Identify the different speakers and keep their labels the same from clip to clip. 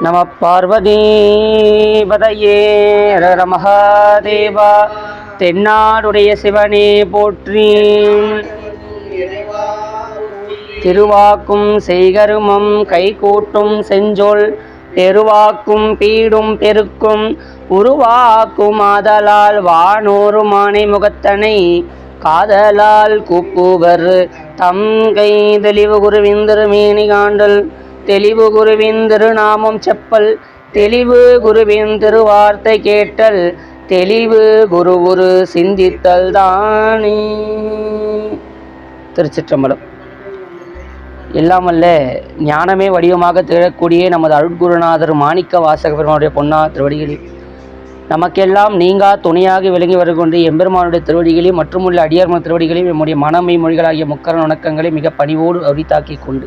Speaker 1: நம பார்வதி பதையே ஹர மகாதேவா. தென்னாடுடைய சிவனே போற்றி. திருவாக்கும் செய்கருமம் கைகூட்டும் செஞ்சொல் பெருவாக்கும் பீடும் பெருக்கும் உருவாக்கும் ஆதலால் வானோரு மானை முகத்தனை காதலால் கூப்புவர் தம் கை தெளிவு குருவின் திருமேனி காண்டல் தெளிவு குருவின் திருநாமம் செப்பல் தெளிவு குருவின் திருவார்த்தை கேட்டல் தெளிவு குரு சிந்தித்தல் தானே. திருச்சிற்றம்பலம். எல்லாமல்ல ஞானமே வடிவமாக திகழக்கூடிய நமது அருட்குருநாதர் மாணிக்க வாசக பெருமானுடைய பொன்னா திருவடிகளில் நமக்கெல்லாம் நீங்கா துணையாக விளங்கி வருகின்ற எம்பெருமானுடைய திருவடிகளையும் மற்றும் உள்ள அடியார்ம திருவடிகளையும் நம்முடைய மனமை மொழிகளாகிய முக்கரண வணக்கங்களை மிக பணிவோடு அரித்தாக்கி கொண்டு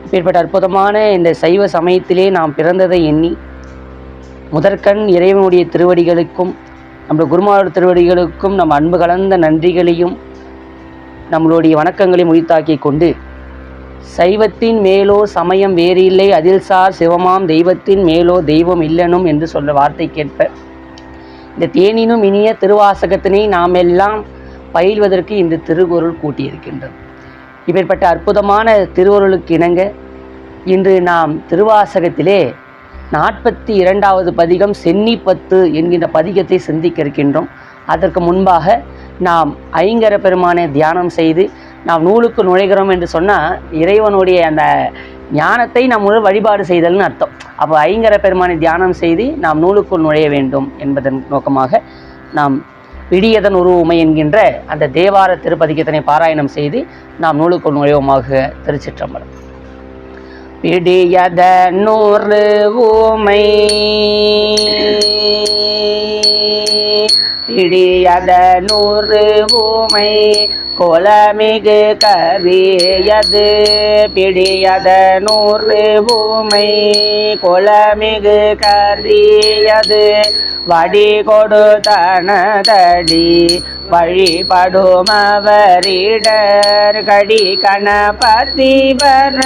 Speaker 1: இப்பேற்பட்ட அற்புதமான இந்த சைவ சமயத்திலே நாம் பிறந்ததை எண்ணி முதற்கண் இறைவனுடைய திருவடிகளுக்கும் நம்முடைய குருமாவுடைய திருவடிகளுக்கும் நம் அன்பு கலந்த நன்றிகளையும் நம்மளுடைய வணக்கங்களையும் உரித்தாக்கி கொண்டு சைவத்தின் மேலோ சமயம் வேறு இல்லை, அதில் சார் சிவமாம் தெய்வத்தின் மேலோ தெய்வம் இல்லனும் என்று சொல்ல வார்த்தை கேட்ப இந்த தேனினும் இனிய திருவாசகத்தினை நாம் எல்லாம் பயில்வதற்கு இந்த திருக்குறள் கூட்டியிருக்கின்றது. இப்பேற்பட்ட அற்புதமான திருவருளுக்கு இணங்க இன்று நாம் திருவாசகத்திலே 42வது பதிகம் சென்னிப்பத்து என்கின்ற பதிகத்தை சிந்திக்க இருக்கின்றோம். அதற்கு முன்பாக நாம் ஐங்கர பெருமானை தியானம் செய்து நாம் நூலுக்கு நுழைகிறோம் என்று சொன்னால் இறைவனுடைய அந்த ஞானத்தை நாம் வழிபாடு செய்தல்னு அர்த்தம். அப்போ ஐங்கர பெருமானை தியானம் செய்து நாம் நூலுக்குள் நுழைய வேண்டும் என்பதன் நோக்கமாக நாம் பிடியதன் உருவமை என்கின்ற அந்த தேவார திருப்பதிகத்தினை பாராயணம் செய்து நாம் நூலுக்குள் நுழைவோமாக. திருச்சிற்றம்பலம். பிடியதன் உருவமை பிடியதன் உருவமை கோலமிகு கரியது பிடியதன் உருவமை கோலமிகு கரியது வடி கொடுத்தனதடி வழிபடுமவரிடர் கடி கணபதிவர்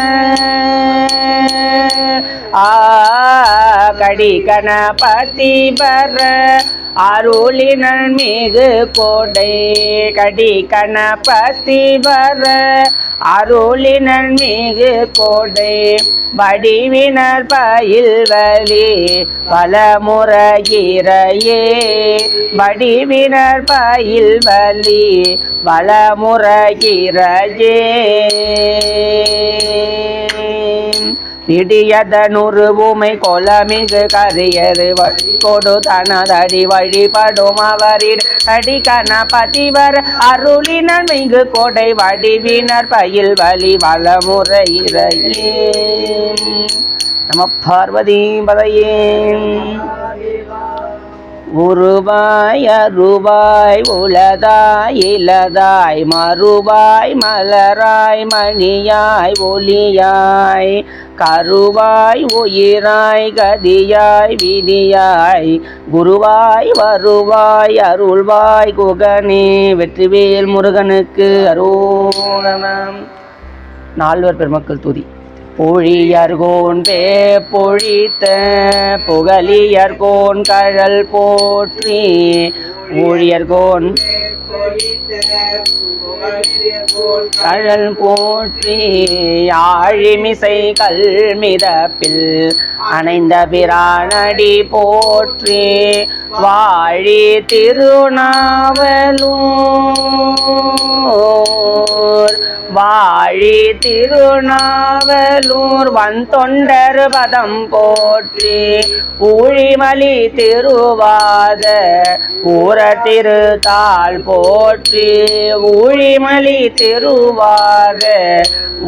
Speaker 1: கடி கணபதிவர் அருளினல் மிகு கோடை கடி கணபதிவர் அருளினல் மிகு கோடை வடிவினர் பயில் வலி வளமுறையிறையே வடிவினர் பயில் வலி வளமுறையிறையே பிடியதனுருவுமை கொலமிகு கரியது வழி கொடு தனதடி வழிபடும் அவரின் அடி கணபதிவர் அருளினர் மிகு கொடை வடிவினர் பயில் வலி வளமுறையிறையே. நம பார்வதி பதையே. உருவாய் அருவாய் உளதாய் இலதாய் மறுவாய் மலராய் மணியாய் ஒளியாய் கருவாய் உயிராய் கதியாய் விதியாய் குருவாய் வருவாய் அருள்வாய் குகனே. வெற்றிவேல் முருகனுக்கு அரோகணம். நால்வர் பெருமக்கள் துதி. பொழியர்கோன் பே பொழித்த புகழியர்கோன் கழல் போற்றி ஊழியர்கோன் கழல் போற்றி ஆழிமிசை கல்மிதப்பில் அணைந்த பிரானடி போற்றி வாழி திருநாவலூர் வாழி திருநாவலூர் வந்தொண்டர் பதம் போற்றி ஊழிமலி திருவாத ஊர திருத்தாள் போற்றி ஊழிமலி திருவாத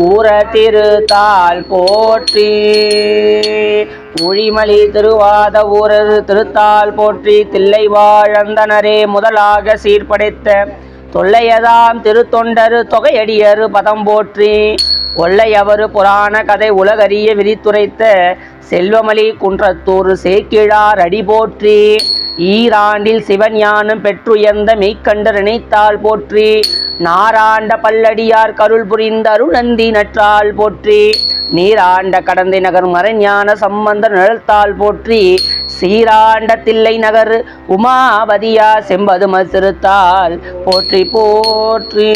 Speaker 1: ஊர திருத்தாள் போற்றி ஊழிமலி திருவாத ஊரது திருத்தாள் போற்றி தில்லை வாழந்தனரே முதலாக சீர்படைத்த தொல்லையதாம் திருத்தொண்டரு தொகையடியரு பதம் போற்றி ஒல்லையவரு புராண கதை உலகறிய விரித்துரைத்த செல்வமலி குன்றத்தூர் சேக்கிழார் அடி போற்றி. ஈராண்டில் சிவஞானம் பெற்றுயர்ந்த மெய்க்கண்டர் நினைத்தால் போற்றி. நாராண்ட பல்லடியார் கருள் புரிந்த அருணந்தி நற்றால் போற்றி. நீராண்ட கடந்தை நகர் மறைஞான சம்பந்த நிழல்தாள் போற்றி. சீராண்ட தில்லை நகர் உமாபதியா செம்பதும திருத்தால் போற்றி போற்றி.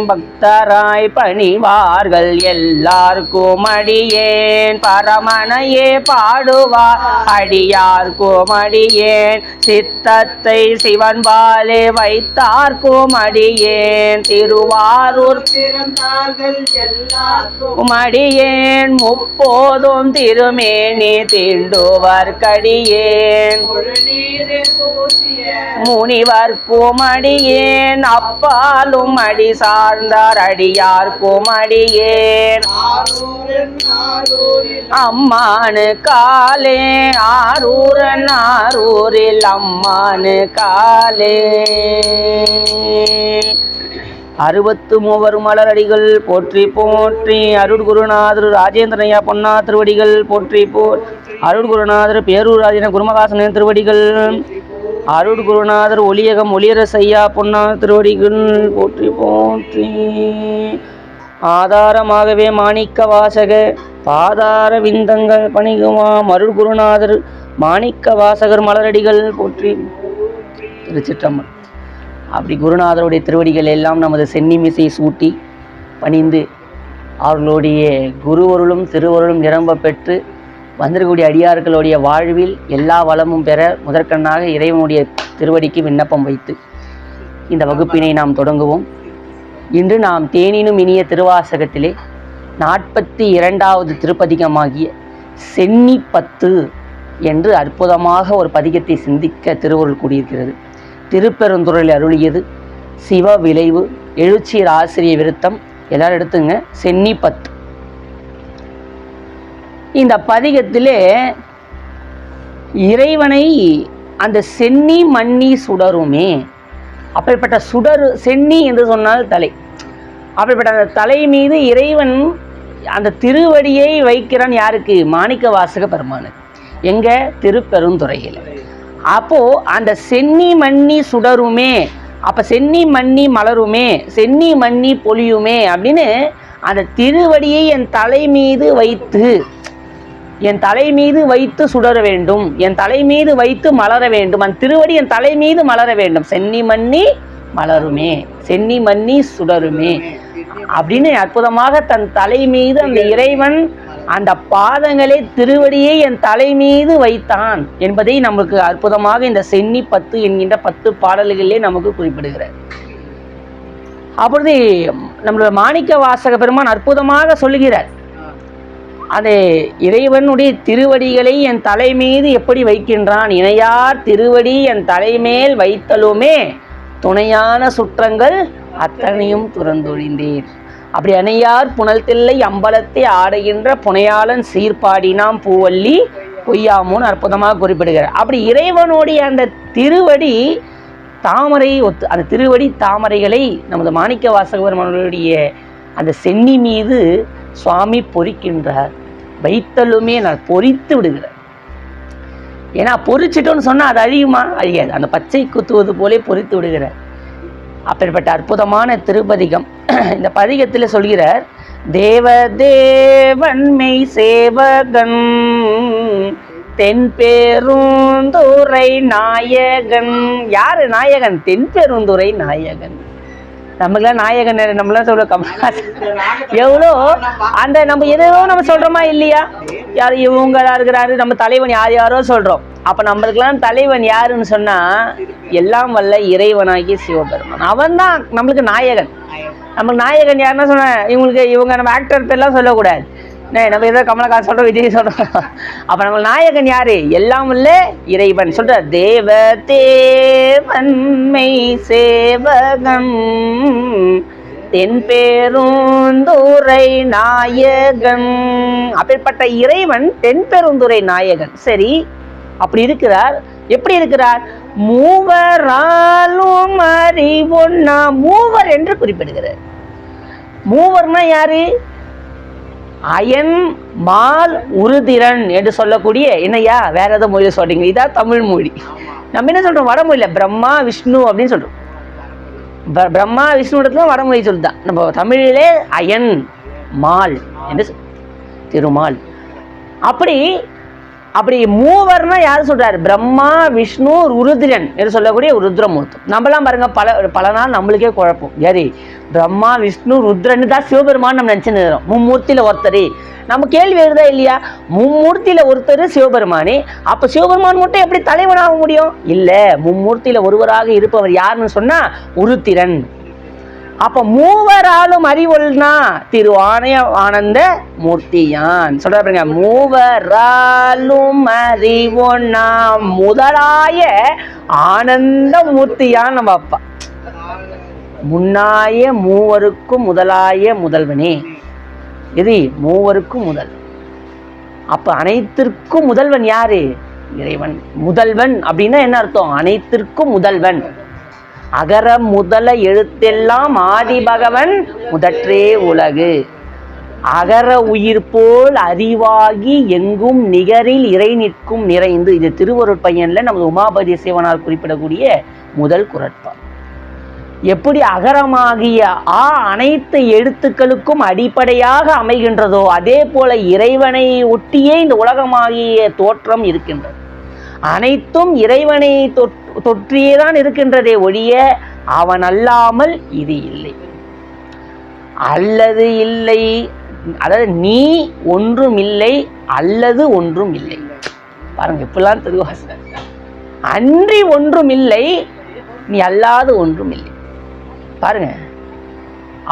Speaker 1: பக்தராய் பணிவார்கள் எல்லார்க்கும் அடியேன் பரமனையே பாடுவார் அடியார்க்கும் அடியேன். சித்தத்தை சிவன்பாலே வைத்தார்க்கும் அடியேன் திருவாரூர் பிறந்தார்கள் எல்லார்க்கும் அடியேன். முப்போதும் திருமேனி தீண்டுவர் கடியேன் முனிவர்க்கும் அடியேன். அப்பாலும் அடி சார்ந்தார் அடியார்க்கும் அடியேன். அம்மானு காலே ஆரூரன் ஆரூரில் அம்மானு காலே. 63 மலரடிகள் போற்றி போற்றி. அருட்குருநாதர் ராஜேந்திரனையா பொன்னா திருவடிகள் போற்றி போற்றி. அருட்குருநாதர் பேரூர் ராஜன குருமகாசன திருவடிகள். அருட்குருநாதர் ஒளியகம் ஒளியரசையா பொன்னா திருவடிகள் போற்றி போற்றி. ஆதாரமாகவே மாணிக்க வாசக பாதார விந்தங்கள் பணிகுமாம் அருட்குருநாதர் மாணிக்க வாசகர் மலரடிகள் போற்றி. திருச்சிற்றம்பலம். அப்படி குருநாதருடைய திருவடிகள் எல்லாம் நமது சென்னிமிசை சூட்டி பணிந்து அவர்களுடைய குருவருளும் திருவருளும் நிரம்ப பெற்று வந்திருக்கக்கூடிய அடியார்களுடைய வாழ்வில் எல்லா வளமும் பெற முதற்கண்ணாக இறைவனுடைய திருவடிக்கு விண்ணப்பம் வைத்து இந்த வகுப்பினை நாம் தொடங்குவோம். இன்று நாம் தேனினும் இனிய திருவாசகத்திலே 42வது திருப்பதிகமாகிய சென்னி 10 என்று அற்புதமாக ஒரு பதிகத்தை சிந்திக்க திருவருள் கூடியிருக்கிறது. திருப்பெருந்துறையில் அருளியது சிவ விளைவு எழுச்சியர் ஆசிரிய விருத்தம். எல்லாரும் எடுத்துங்க. சென்னி 10. இந்த பதிகத்திலே இறைவனை அந்த சென்னி மன்னி சுடருமே, அப்படிப்பட்ட சுடரு சென்னி என்று சொன்னால் தலை, அப்படிப்பட்ட அந்த தலை மீது இறைவன் அந்த திருவடியை வைக்கிறான். யாருக்கு? மாணிக்க வாசக பெருமானுக்கு. எங்க? திருப்பெருந்துறையில். அப்போ அந்த சென்னி மன்னி சுடருமே, அப்ப சென்னி மன்னி மலருமே, சென்னி மன்னி பொலியுமே அப்படின்னு அந்த திருவடியை என் தலை மீது வைத்து, என் தலை மீது வைத்து சுடர வேண்டும், என் தலை மீது வைத்து மலர வேண்டும், அந்த திருவடி என் தலை மீது மலர வேண்டும். சென்னி மன்னி மலருமே, சென்னி மன்னி சுடருமே அப்படின்னு அற்புதமாக தன் தலை மீது அந்த இறைவன் அந்த பாதங்களை திருவடியை என் தலை மீது வைத்தான் என்பதை நமக்கு அற்புதமாக இந்த சென்னி 10 என்கின்ற 10 பாடல்களிலே நமக்கு குறிப்பிடுகிறார். அப்பொழுது நம்மளுடைய மாணிக்க வாசக பெருமான் அற்புதமாக சொல்லுகிறார். அந்த இறைவனுடைய திருவடிகளை என் தலை மீது எப்படி வைக்கின்றான்? இணையார் திருவடி என் தலைமேல் வைத்தலுமே துணையான சுற்றங்கள் அத்தனையும் துறந்தொழிந்தேன். அப்படி அணையார் புனல் தில்லை அம்பலத்தை ஆடுகின்ற புனையாளன் சீர்பாடினாம் பூவல்லி கொய்யாமோன்னு அற்புதமாக குறிப்பிடுகிறார். அப்படி இறைவனுடைய அந்த திருவடி தாமரை ஒத்து, அந்த திருவடி தாமரைகளை நமது மாணிக்க வாசகவர்களுடைய அந்த சென்னி மீது சுவாமி பொறிக்கின்றார். வைத்தலுமே நான் பொறித்து விடுகிறார். ஏன்னா பொறிச்சிட்டோன்னு சொன்னால் அது அழியுமா? அழியாது. அந்த பச்சை குத்துவது போலே பொறித்து விடுகிறார். அப்படிப்பட்ட அற்புதமான திருப்பதிகம். இந்த பதிகத்தில் சொல்கிறார், தேவதேவன்மை சேவகன் தென்பெருந்துறை நாயகன். யாரு நாயகன்? தென்பெருந்துறை நாயகன். நமக்குலாம் நாயகன், நம்மளாம் சொல்ல கமல்ஹாசன் எவ்வளோ அந்த நம்ம எதோ நம்ம சொல்கிறோமா இல்லையா? யார் இவங்களா இருக்கிறாரு, நம்ம தலைவன் யார் யாரோ சொல்கிறோம். அப்போ நம்மளுக்கெல்லாம் தலைவன் யாருன்னு சொன்னால் எல்லாம் வல்ல இறைவனாகிய சிவபெருமான். அவன் தான் நம்மளுக்கு நாயகன். நம்மளுக்கு நாயகன் யாருன்னா சொன்னேன், இவங்க நம்ம ஆக்டர் பேர்லாம் சொல்லக்கூடாது. நம்ம ஏதோ கமலஹாசன் சொல்கிறோம், விஜய் சொல்கிறோம். அப்போ நம்ம நாயகன் யாரு? எல்லாம் வல்ல இறைவன். சொல்ற தேவ தேவன்மை சேவகன் தென்பெருந்துறை நாயகன். அப்படிப்பட்ட இறைவன் தென்பெருந்துறை நாயகன். சரி, அப்படி இருக்கிறார். எப்படி இருக்கிறார்? மூவராலும் அறிவொன்னா மூவர் என்று குறிப்பிடுகிறார். மூவர்னா யாரு? அயன் மால் உருதிரன் என்று சொல்லக்கூடிய என்னையா வேற ஏதோ மொழியில் சொல்றீங்க, இதான் தமிழ் மொழி. நம்ம என்ன சொல்றோம், வடமொழியில பிரம்மா விஷ்ணு அப்படின்னு சொல்றோம். பிரம்மா விஷ்ணு இடத்துல வடமொழி சொல்லுதான். நம்ம தமிழிலே அயன் மால் என்று திருமால். அப்படி மூவர்னா யாரு சொல்றாரு, பிரம்மா விஷ்ணு ருத்ரன் என்று சொல்லக்கூடிய ருத்ரமூர்த்தம். நம்மளாம் பாருங்க பல நாள் நம்மளுக்கே குழப்பம், சரி பிரம்மா விஷ்ணு ருத்ரன் தான் சிவபெருமான் நம்ம நினைச்சுன்னு இருக்கிறோம். மும்மூர்த்தியில ஒருத்தர் நம்ம கேள்வி எழுதா இல்லையா, மும்மூர்த்தியில ஒருத்தர் சிவபெருமானே, அப்ப சிவபெருமான் மட்டும் எப்படி தலைவனாக முடியும்? இல்ல, மும்மூர்த்தியில ஒருவராக இருப்பவர் யாருன்னு சொன்னா உருத்திரன். அப்ப மூவராலும் அறிவொல்னா திரு ஆனந்த மூர்த்தியான் சொல்றாங்க. மூவராலும் அறிவொன்னா முதலாய ஆனந்த மூர்த்தியான் நம்ம அப்பா. முன்னாய மூவருக்கும் முதலாய முதல்வனே. இது மூவருக்கும் முதல். அப்ப அனைத்திற்கும் முதல்வன் யாரு? இறைவன். முதல்வன் அப்படின்னா என்ன அர்த்தம்? அனைத்திற்கும் முதல்வன். அகர முதல எழுத்தெல்லாம் ஆதி பகவன் முதற்றே உலகு. அகர உயிர் போல் அறிவாகி எங்கும் நிகரில் இறை நிற்கும் நிறைந்து. இது திருவருட்பயன்ல நமது உமாபதி சேவனால் குறிப்பிடக்கூடிய முதல் குறட்பா. எப்படி அகரமாகிய அனைத்து எழுத்துக்களுக்கும் அடிப்படையாக அமைகின்றதோ அதே போல இறைவனை ஒட்டியே இந்த உலகமாகிய தோற்றம் இருக்கின்றது. அனைத்தும் இறைவனை தொற்றியேதான் இருக்கின்றதே ஒழிய அவன் அல்லாமல் இது இல்லை. அல்லது இல்லை, அதாவது நீ ஒன்றும் இல்லை, அல்லது ஒன்றும் இல்லை. பாருங்க இப்பெல்லாம் திருவாசகம். அன்றி ஒன்றும் இல்லை, நீ அல்லாது ஒன்றும் இல்லை. பாருங்க,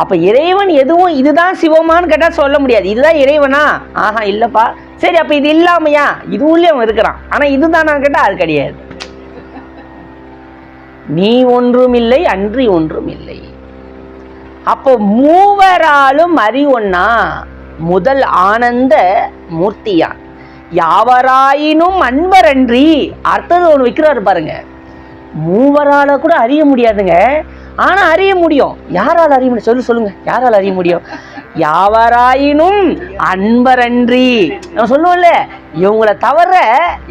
Speaker 1: அப்ப இறைவன் எதுவும் இதுதான் சிவமான்னு கேட்டா சொல்ல முடியாது. இதுதான் இறைவனா? ஆஹா இல்லப்பா. சரி, அப்ப இது இல்லாமையா? இதுவுள்ளே அவன் இருக்கிறான், ஆனா இதுதான் நான் கேட்டா அது கிடையாது. நீ ஒன்றும் இல்லை, அன்றி ஒன்றும் இல்லை. அப்போ மூவராலும் அறிவொன்னா முதல் ஆனந்த மூர்த்தியான். யாவராயினும் அன்பரன்றி. அடுத்தது ஒன்று வைக்கிறாரு பாருங்க. மூவரால கூட அறிய முடியாதுங்க, ஆனா அறிய முடியும். யாரால் அறிய முடியும்? சொல்லுங்க, யாரால் அறிய முடியும்? யாவராயினும் அன்பரன்றி. நம்ம சொல்லுவோம்ல, இவங்களை தவிர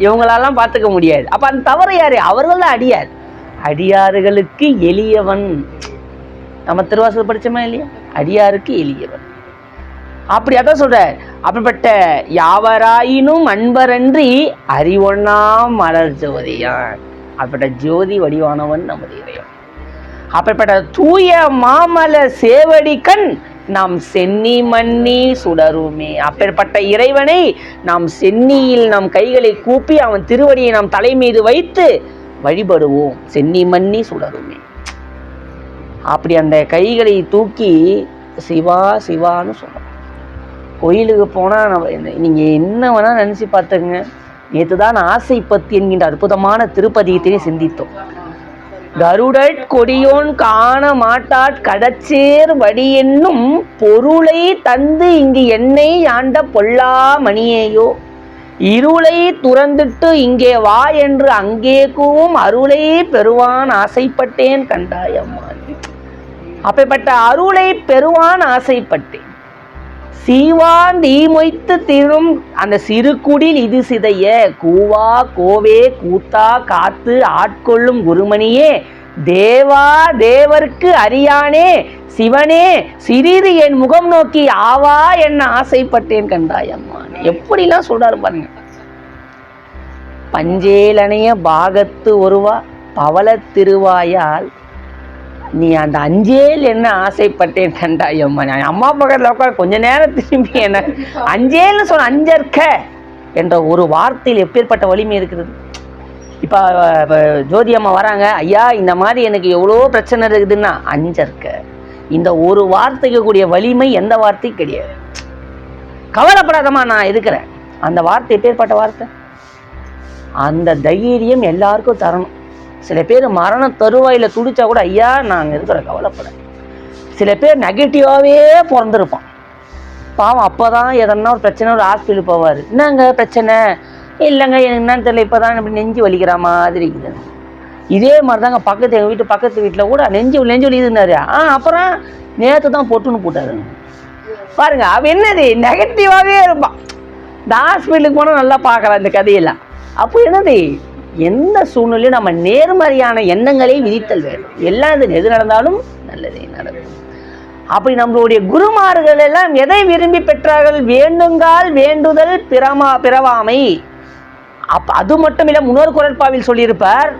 Speaker 1: இவங்களெல்லாம் பார்த்துக்க முடியாது. அப்ப அந்த தவிர யாரு? அவர்கள் தான் அடியார். அடியார்களுக்கு எளியவன். நம்ம திருவாசகம் படிச்சோமா இல்லையா? அடியாருக்கு எளியவன். அப்படி அதான் சொல்ற. அப்படிப்பட்ட யாவராயினும் அன்பரன்றி அறிவொண்ணாம் மலர் ஜோதியான். அப்படிப்பட்ட ஜோதி வடிவானவன் நமது இறைவன். அப்படிப்பட்ட தூய மாமல சேவடி கண் நாம் சென்னி மன்னி சுடருமே. அப்பேற்பட்ட இறைவனை நாம் சென்னியில் நம் கைகளை கூப்பி அவன் திருவடியை நாம் தலை மீது வைத்து வழிபடுவோம். சென்னி மன்னி சுடருமே. அப்படி அந்த கைகளை தூக்கி சிவா சிவான்னு சொல்லணும். கோயிலுக்கு போனால் நீங்க என்ன வேணா நினைச்சு பார்த்துங்க. நேற்றுதான் ஆசை பத்தி என்கின்ற அற்புதமான திருப்பதியத்தினை சிந்தித்தோம். கருடற் கொடியோன் காண மாட்டாட் கடச்சேர் வடி என்னும் பொருளை தந்து இங்கு என்னை ஆண்ட பொல்லா மணியேயோ. இருளை துறந்துட்டு இங்கே வா என்று அங்கே கூவும் அருளை பெறுவான் ஆசைப்பட்டேன் கண்டாயம்மா. அப்பேற்பட்ட அருளை பெறுவான் ஆசைப்பட்டேன். சீவான் தீமொய்த்து திரும் அந்த சிறுகுடில் இது சிதைய கூவா கோவே கூத்தா காத்து ஆட்கொள்ளும் குருமணியே தேவா தேவர்க்கு அறியானே சிவனே சிறிது என் முகம் நோக்கி ஆவா என்ன ஆசைப்பட்டேன் கண்டாயம்மா. எப்படிலாம் சொல்றாரு பாருங்க. பஞ்சேலனைய பாகத்து ஒருவா பவள திருவாயால் நீ அந்த அஞ்சேல் என்ன ஆசைப்பட்டேன் கண்டாயம்மா. அம்மா பக்கத்தில் உட்கார கொஞ்ச நேரம் திரும்பி என்ன அஞ்சேல்னு சொன்ன அஞ்சற்க என்ற ஒரு வார்த்தையில் எப்பேற்பட்ட வலிமை இருக்கிறது. இப்போ ஜோதி அம்மா வராங்க, ஐயா இந்த மாதிரி எனக்கு எவ்வளோ பிரச்சனை இருக்குதுன்னா அஞ்சற்க. இந்த ஒரு வார்த்தைக்கு கூடிய வலிமை எந்த வார்த்தையும் கிடையாது. கவலைப்படாதம்மா நான் இருக்கிறேன். அந்த வார்த்தை எப்பேற்பட்ட வார்த்தை. அந்த தைரியம் எல்லாருக்கும் தரணும். சில பேர் மரண தருவாயில் துடிச்சா கூட ஐயா நாங்கள் இருக்கிற கவலைப்பட. சில பேர் நெகட்டிவாகவே பிறந்திருப்பான் பாவம். அப்போ தான் எதனா ஒரு பிரச்சனை ஒரு ஹாஸ்பிட்டல் போவார். என்னங்க பிரச்சனை? இல்லைங்க எனக்கு என்னன்னு தெரியல, இப்போ தான் இப்படி நெஞ்சு வலிக்கிற மாதிரி இருக்குது. இதே மாதிரி தாங்க எங்கள் வீட்டு பக்கத்து வீட்டில் கூட நெஞ்சு வலிக்குதுன்னாரு. அப்புறம் நேற்று தான் பொட்டுன்னு போட்டாரு. பாருங்க, அவன் என்னது நெகட்டிவாகவே இருப்பான். இந்த ஹாஸ்பிட்டலுக்கு போனால் நல்லா பார்க்கலாம் இந்த கதையெல்லாம். அப்போ என்னது, எந்த சூழ்நிலையும் நம்ம நேர்மறையான எண்ணங்களை விதித்தல் வேண்டும். எல்லாம் இது எது நடந்தாலும் நல்லதே நடக்கும். அப்படி நம்மளுடைய குருமார்கள் எல்லாம் எதை விரும்பி பெற்றார்கள்? வேண்டுங்கால் வேண்டுதல் பிறவாமை. அது மட்டும் இல்லை, முன்னொரு குறட்பாவில் சொல்லியிருப்பார்,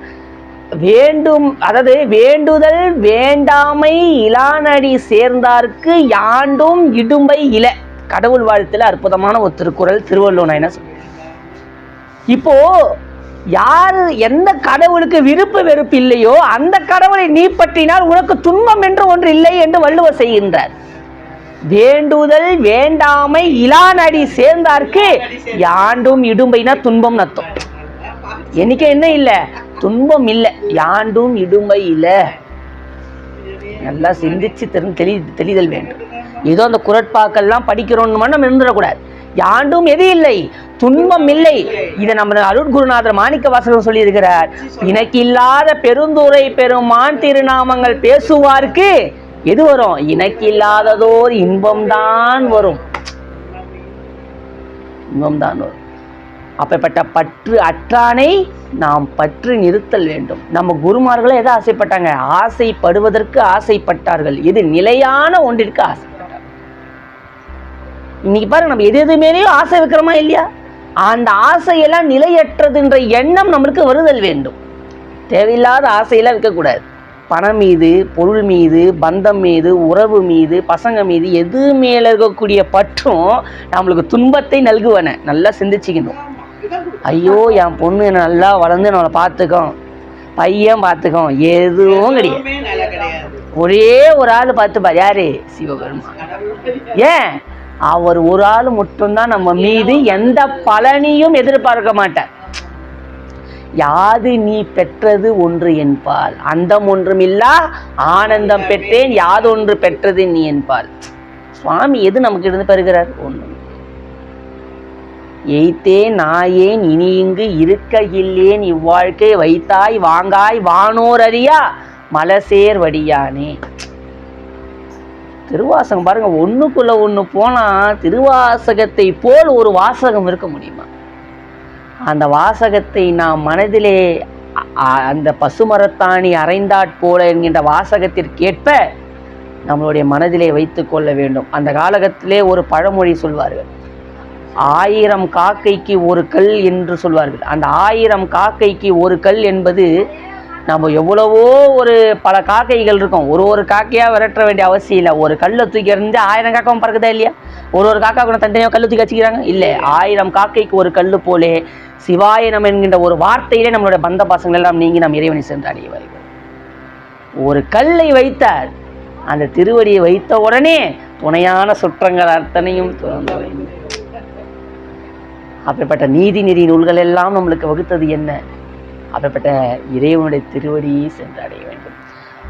Speaker 1: வேண்டும், அதாவது வேண்டுதல் வேண்டாமை இலானடி சேர்ந்தார்க்கு யாண்டும் இடும்பை இல. கடவுள் வாழ்த்துல அற்புதமான ஒரு திருக்குறள், திருவள்ளுவர் என்ன சொல்ற. இப்போ யாரு எந்த கடவுளுக்கு விருப்பு வெறுப்பு இல்லையோ அந்த கடவுளை நீ பற்றினால் உனக்கு துன்பம் என்று ஒன்று இல்லை என்று வள்ளுவர் செய்கின்றார். வேண்டுதல் வேண்டாமை இலானடி சேர்ந்தார்க்கு யாண்டும் இடும்பைனா துன்பம் நத்தம். எனக்கு என்ன இல்லை, துன்பம் இல்லை, யாண்டும் இடும்பை இல்லை. நல்லா சிந்திச்சு தெளிதல் வேண்டும். ஏதோ அந்த குறட்பாக்கெல்லாம் படிக்கிறோம்னு நம்ம இருந்துடக்கூடாது. யாண்டும் எது இல்லை, துன்பம் இல்லை. இதை நம்ம அருட்குருநாதர் மாணிக்க வாசகர் சொல்லி இருக்கிறார். எனக்கு இல்லாத பெருந்துரை பெருமான் திருநாமங்கள் பேசுவார்க்கு எது வரும்? எனக்கு இல்லாததோர் இன்பம்தான் வரும், இன்பம்தான் வரும். அப்பேற்பட்ட பற்று அற்றானை நாம் பற்று நிறுத்தல் வேண்டும். நம்ம குருமார்களும் எதை ஆசைப்பட்டாங்க? ஆசைப்படுவதற்கு ஆசைப்பட்டார்கள். இது நிலையான ஒன்றிற்கு ஆசைப்பட்டாங்க. இன்னைக்கு பாருங்க, நம்ம எது மேலேயும் ஆசை வைக்கிறோமா இல்லையா? அந்த ஆசையெல்லாம் நிலையற்றதுன்ற எண்ணம் நம்மளுக்கு வருதல் வேண்டும். தேவையில்லாத ஆசையெல்லாம் வைக்கக்கூடாது. பணம் மீது, பொருள் மீது, பந்தம் மீது, உறவு மீது, பசங்க மீது, எது மேல இருக்கக்கூடிய பற்றும் நம்மளுக்கு துன்பத்தை நல்குவன. நல்லா சிந்திச்சுக்கணும். ஐயோ, என் பொண்ணு என்ன நல்லா வளர்ந்து நம்மளை பார்த்துக்கோம், பையன் பார்த்துக்கோம், எதுவும் கிடையாது. ஒரே ஒரு ஆள் பார்த்துப்பார், யாரு? சிவபெருமான். ஏன்? அவர் ஒரு ஆள் மட்டும்தான் நம்ம மீது எந்த பலனையும் எதிர்பார்க்க மாட்டார். யாது நீ பெற்றது ஒன்று என்பால் அந்தம் ஒன்றுமில்லா ஆனந்தம் பெற்றேன், யாதொன்று பெற்றது நீ என்பால். சுவாமி எது நமக்கு இருந்து பெறுகிறார்? ஒன்று. எய்த்தேன் நாயேன் இனி இங்கு இருக்க இல்லேன், இவ்வாழ்க்கை வைத்தாய் வாங்காய் வானோர் அறியா மலசேர் வடியானே. திருவாசகம் பாருங்க, ஒண்ணுக்குள்ள ஒண்ணு போனா திருவாசகத்தை போல் ஒரு வாசகம் இருக்க முடியுமா? அந்த வாசகத்தை நாம் மனதிலே அந்த பசுமரத்தாணி அரைந்தாற் போல என்கின்ற வாசகத்திற்கேற்ப நம்மளுடைய மனதிலே வைத்து கொள்ள வேண்டும். அந்த காலகத்திலே ஒரு பழமொழி சொல்வார்கள், 1000 காக்கைக்கு ஒரு கல் என்று சொல்வார்கள். அந்த 1000 காக்கைக்கு ஒரு கல் என்பது, நம்ம எவ்வளவோ ஒரு பல காக்கைகள் இருக்கும், ஒரு காக்கையாக விரட்ட வேண்டிய அவசியம் இல்லை. ஒரு கல்லை தூக்கி இருந்து 1000 காக்கம் பறக்குதா இல்லையா? ஒரு காக்கா கூட தனித்தனியாக கல்லு தூக்கி வச்சுக்கிறாங்க இல்லை. 1000 காக்கைக்கு ஒரு கல்லு போலே சிவாயனம் என்கின்ற ஒரு வார்த்தையிலே நம்மளுடைய பந்த பாசங்கள் எல்லாம் நீங்கி நம் இறைவனை சென்று அடைய வருகிறோம். ஒரு கல்லை வைத்தார், அந்த திருவடியை வைத்த உடனே துணையான சுற்றங்கள் அத்தனையும் துறந்து வேண்டும். அப்படிப்பட்ட நீதி நெறி நூல்கள் எல்லாம் நம்மளுக்கு வகுத்தது என்ன? அப்படிப்பட்ட இறைவனுடைய திருவடியை சென்று அடைய வேண்டும்.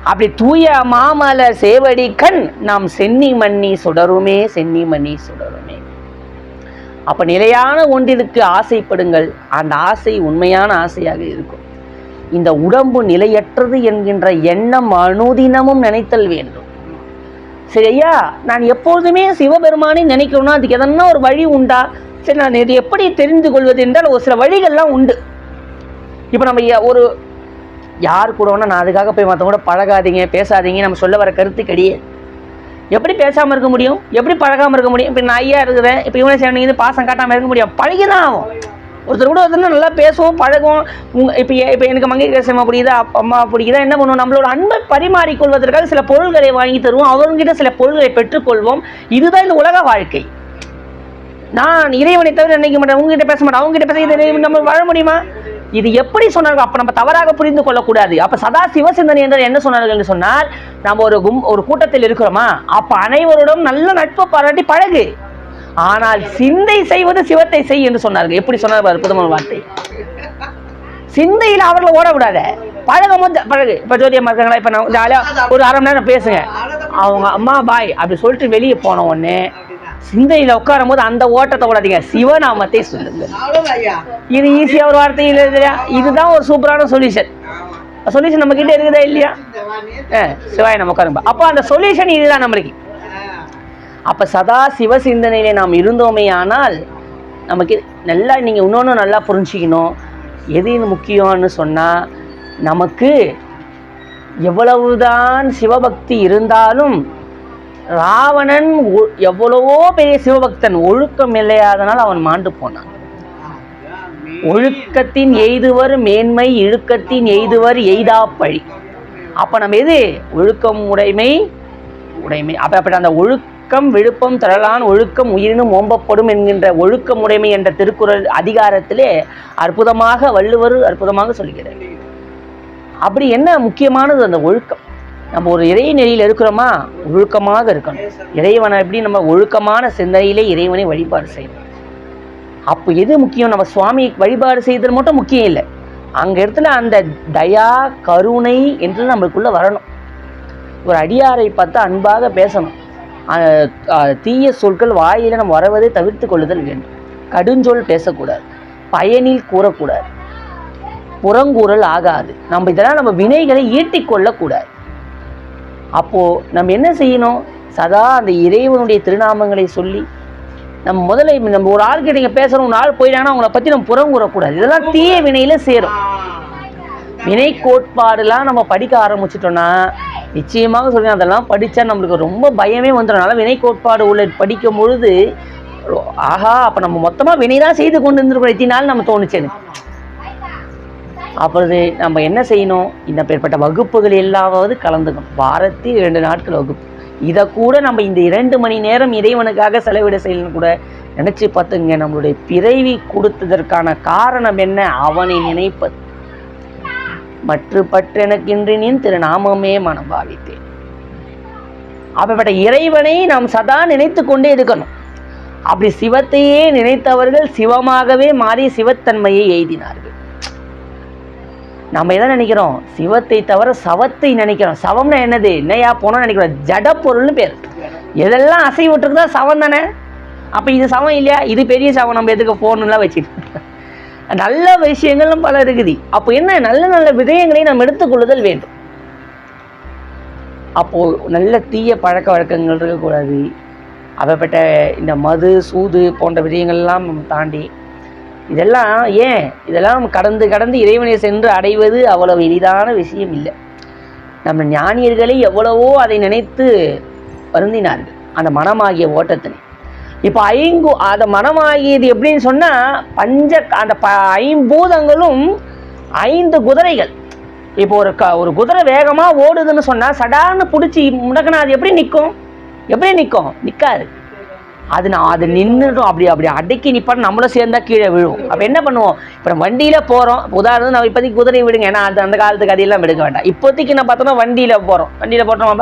Speaker 1: அப்படி தூய மாமல சேவடி கண் நாம் சென்னி மண்ணி சுடருமே, சென்னி மண்ணி சுடருமே. அப்ப நிலையான ஒன்றிற்கு ஆசைப்படுங்கள். அந்த ஆசை உண்மையான ஆசையாக இருக்கும். இந்த உடம்பு நிலையற்றது என்கின்ற எண்ணம் அனுதினமும் நினைத்தல் வேண்டும். சரியா? நான் எப்போதுமே சிவபெருமானை நினைக்கணும்னா அதுக்கு எதனா ஒரு வழி உண்டா? சரி, நான் இது எப்படி தெரிந்து கொள்வது என்றால் ஒரு சில வழிகள்லாம் உண்டு. இப்போ நம்ம ஒரு யார் கூட வேணா, நான் அதுக்காக போய் மற்றவங்க கூட பழகாதீங்க பேசாதீங்க நம்ம சொல்ல வர கருத்து கிடையாது. எப்படி பேசாமல் இருக்க முடியும்? எப்படி பழகாமல் இருக்க முடியும்? இப்போ நான் ஐயா இருக்கிறேன், இப்போ இவனை சேர்ந்து பாசம் காட்டாமல் இருக்க முடியும்? பழகிதான் ஆகும். ஒருத்தர் கூட ஒருத்தர் நல்லா பேசுவோம், பழகுவோம். இப்போ எனக்கு மங்கையர்கரசி பிடிக்குதா, அம்மா பிடிக்குதா, என்ன பண்ணுவோம்? நம்மளோட அன்பை பரிமாறிக்கொள்வதற்காக சில பொருள்களை வாங்கி தருவோம், அவங்ககிட்ட சில பொருள்களை பெற்றுக்கொள்வோம். இதுதான் இந்த உலக வாழ்க்கை. நான் இறைவனை தவிர நினைக்க மாட்டேன், உங்ககிட்ட பேச மாட்டேன், அவங்ககிட்ட பேச நம்ம வாழ முடியுமா? இது எப்படி சொன்னார்கள்? அப்ப நம்ம தவறாக புரிந்து கொள்ளக்கூடாது. அப்ப சதா சிவசிந்தனை என்று என்ன சொன்னார்கள் என்று சொன்னால், நம்ம ஒரு கூட்டத்தில் இருக்கிறோமா, அப்ப அனைவருடன் நல்ல நட்பு பாராட்டி பழகு, ஆனால் சிந்தை செய்வது சிவத்தை செய் என்று சொன்னார்கள். எப்படி சொன்னார்கள்? அற்புதமான வார்த்தை. சிந்தையில் அவர்களை ஓட விடாத, பழகும் போது பழகு. இப்ப ஜோதியம்மா இருக்காங்களா, இப்ப நான் ஜாலியா ஒரு 1/2 மணி நேரம் பேசுங்க, அவங்க அம்மா பாய் அப்படி சொல்லிட்டு வெளியே போன உடனே சிந்தையில உட்காரும் போது அந்த ஓட்டத்தை விடாதீங்க, சிவநாமத்தை சொல்லுங்க. இது ஈஸியா ஒரு வார்த்தையில் இல்லையா? இதுதான் ஒரு சூப்பரான சொல்யூஷன். சொல்யூஷன் நம்ம கிட்ட இருக்குதா இல்லையா? சிவாய நம்ம உட்காருங்க. அப்போ அந்த சொல்யூஷன் இதுதான் நம்மளுக்கு. அப்போ சதா சிவ சிந்தனையிலே நாம் இருந்தோமே ஆனால் நமக்கு நல்லா, நீங்கள் இன்னொன்று நல்லா புரிஞ்சிக்கணும். எது முக்கியம்னு சொன்னால், நமக்கு எவ்வளவுதான் சிவபக்தி இருந்தாலும் ராவணன் எவ்வளவோ பெரிய சிவபக்தன், ஒழுக்கம் இல்லையாதனால் அவன் மாண்டு போனான். ஒழுக்கத்தின் எய்துவர் மேன்மை, இழுக்கத்தின் எய்துவர் எய்தாப்பழி. அப்போ நம்ம எது ஒழுக்கம் உடைமை அப்படி அந்த ஒழுக்கம் விழுப்பம் தரலான் ஒழுக்கம் உயிரினும் ஓம்பப்படும் என்கின்ற ஒழுக்கமுடைமை என்ற திருக்குறள் அதிகாரத்திலே அற்புதமாக வள்ளுவர் அற்புதமாக சொல்கிறார். அப்படி என்ன முக்கியமானது அந்த ஒழுக்கம். நம்ம ஒரு இறை நெறியில் இருக்கிறோமா, ஒழுக்கமாக இருக்கணும். இறைவனை எப்படி நம்ம ஒழுக்கமான சிந்தனையிலே இறைவனை வழிபாடு செய்யணும். அப்போ எது முக்கியம்? நம்ம சுவாமி வழிபாடு செய்தது மட்டும் முக்கியம் இல்லை, அங்கே இடத்துல அந்த தயா கருணை என்று நம்மளுக்குள்ளே வரணும். ஒரு அடியாரை பார்த்து அன்பாக பேசணும். தீய சொற்கள் வாயில நம்ம வரவதை தவிர்த்து கொள்ளுதல் வேண்டும். கடுஞ்சொல் பேசக்கூடாது, பயனில் கூறக்கூடாது, புறங்கூறல் ஆகாது. நம்ம இதெல்லாம் நம்ம வினைகளை ஈட்டிக்கொள்ளக்கூடாது. அப்போது நம்ம என்ன செய்யணும்? சதா அந்த இறைவனுடைய திருநாமங்களை சொல்லி நம்ம முதல்ல நம்ம ஒரு ஆள்கிட்ட நீங்கள் பேசுகிறோம், ஒரு ஆள் போயிட்டாங்கன்னா அவங்கள பற்றி நம்ம புறங்கூறக்கூடாது. இதெல்லாம் தீய வினையில் சேரும். வினை கோட்பாடுலாம் நம்ம படிக்க ஆரம்பிச்சிட்டோன்னா நிச்சயமாக சொல்கிறேன், அதெல்லாம் படித்தா நம்மளுக்கு ரொம்ப பயமே வந்துடும்னால வினை கோட்பாடு உள்ள படிக்கும் பொழுது ஆஹா, அப்போ நம்ம மொத்தமாக வினை தான் செய்து கொண்டு இருந்திருக்கோம் எத்தினாலும் நம்ம தோணுச்சு எனக்கு. அப்பொழுது நம்ம என்ன செய்யணும்? இந்த பேர்பட்ட வகுப்புகள் எல்லாவது கலந்துக்கணும். வாரத்தில் 2 நாட்கள் வகுப்பு. இதை கூட நம்ம இந்த 2 மணி நேரம் இறைவனுக்காக செலவிட செய்யணும் கூட நினச்சி பார்த்துங்க. நம்மளுடைய பிறவி கொடுத்ததற்கான காரணம் என்ன? அவனை நினைப்பது. மற்ற பற்றெனக்கின்றினின் திருநாமமே மனம் பாவித்தேன். அப்படிப்பட்ட இறைவனை நாம் சதா நினைத்து கொண்டே இருக்கணும். அப்படி சிவத்தையே நினைத்தவர்கள் சிவமாகவே மாறி சிவத்தன்மையை எய்தினார்கள். நம்ம எதை நினைக்கிறோம்? சிவத்தை தவிர சவத்தை நினைக்கிறோம். சவம்னா என்னது? என்னையா போனோம் நினைக்கிறோம். ஜட பொருள்னு பேர். எதெல்லாம் அசை விட்டுருக்குதா சவம் தானே. அப்போ இது சவம் இல்லையா? இது பெரிய சவம். நம்ம எதுக்கு போகணும்லாம் வச்சுட்டு நல்ல விஷயங்களும் பல இருக்குது. அப்போ என்ன? நல்ல நல்ல விடயங்களை நாம் எடுத்துக்கொள்ளுதல் வேண்டும். அப்போது நல்ல தீய பழக்க வழக்கங்கள் இருக்கக்கூடாது. அப்பப்பட்ட இந்த மது சூது போன்ற விடயங்கள்லாம் நம்ம தாண்டி இதெல்லாம் இதெல்லாம் நம்ம கடந்து இறைவனை சென்று அடைவது அவ்வளவு எளிதான விஷயம் இல்லை. நம்ம ஞானியர்களே எவ்வளவோ அதை நினைத்து வருந்தினார்கள் அந்த மனமாகிய ஓட்டத்தினை. இப்போ அந்த மனமாகியது எப்படின்னு சொன்னால் அந்த 5 குதிரைகள். இப்போ ஒரு குதிரை வேகமாக ஓடுதுன்னு சொன்னால் சடான்னு பிடிச்சி முடக்கினா அது எப்படி நிற்கும்? நிற்காது. அது நின்றுடும். அப்படி அடக்கி நிற்பான்னு நம்மளும் சேர்ந்தா கீழே விழுவோம். அப்போ என்ன பண்ணுவோம்? இப்போ நம்ம வண்டியில் போகிறோம். உதாரணம் நம்ம இப்போதைக்கு குதிரையை விடுங்க, ஏன்னா அந்த காலத்துக்கு அதையெல்லாம் விடுக்க வேண்டாம். இப்போதைக்கு நான் பார்த்தோம்னா வண்டியில் போட்டோம்.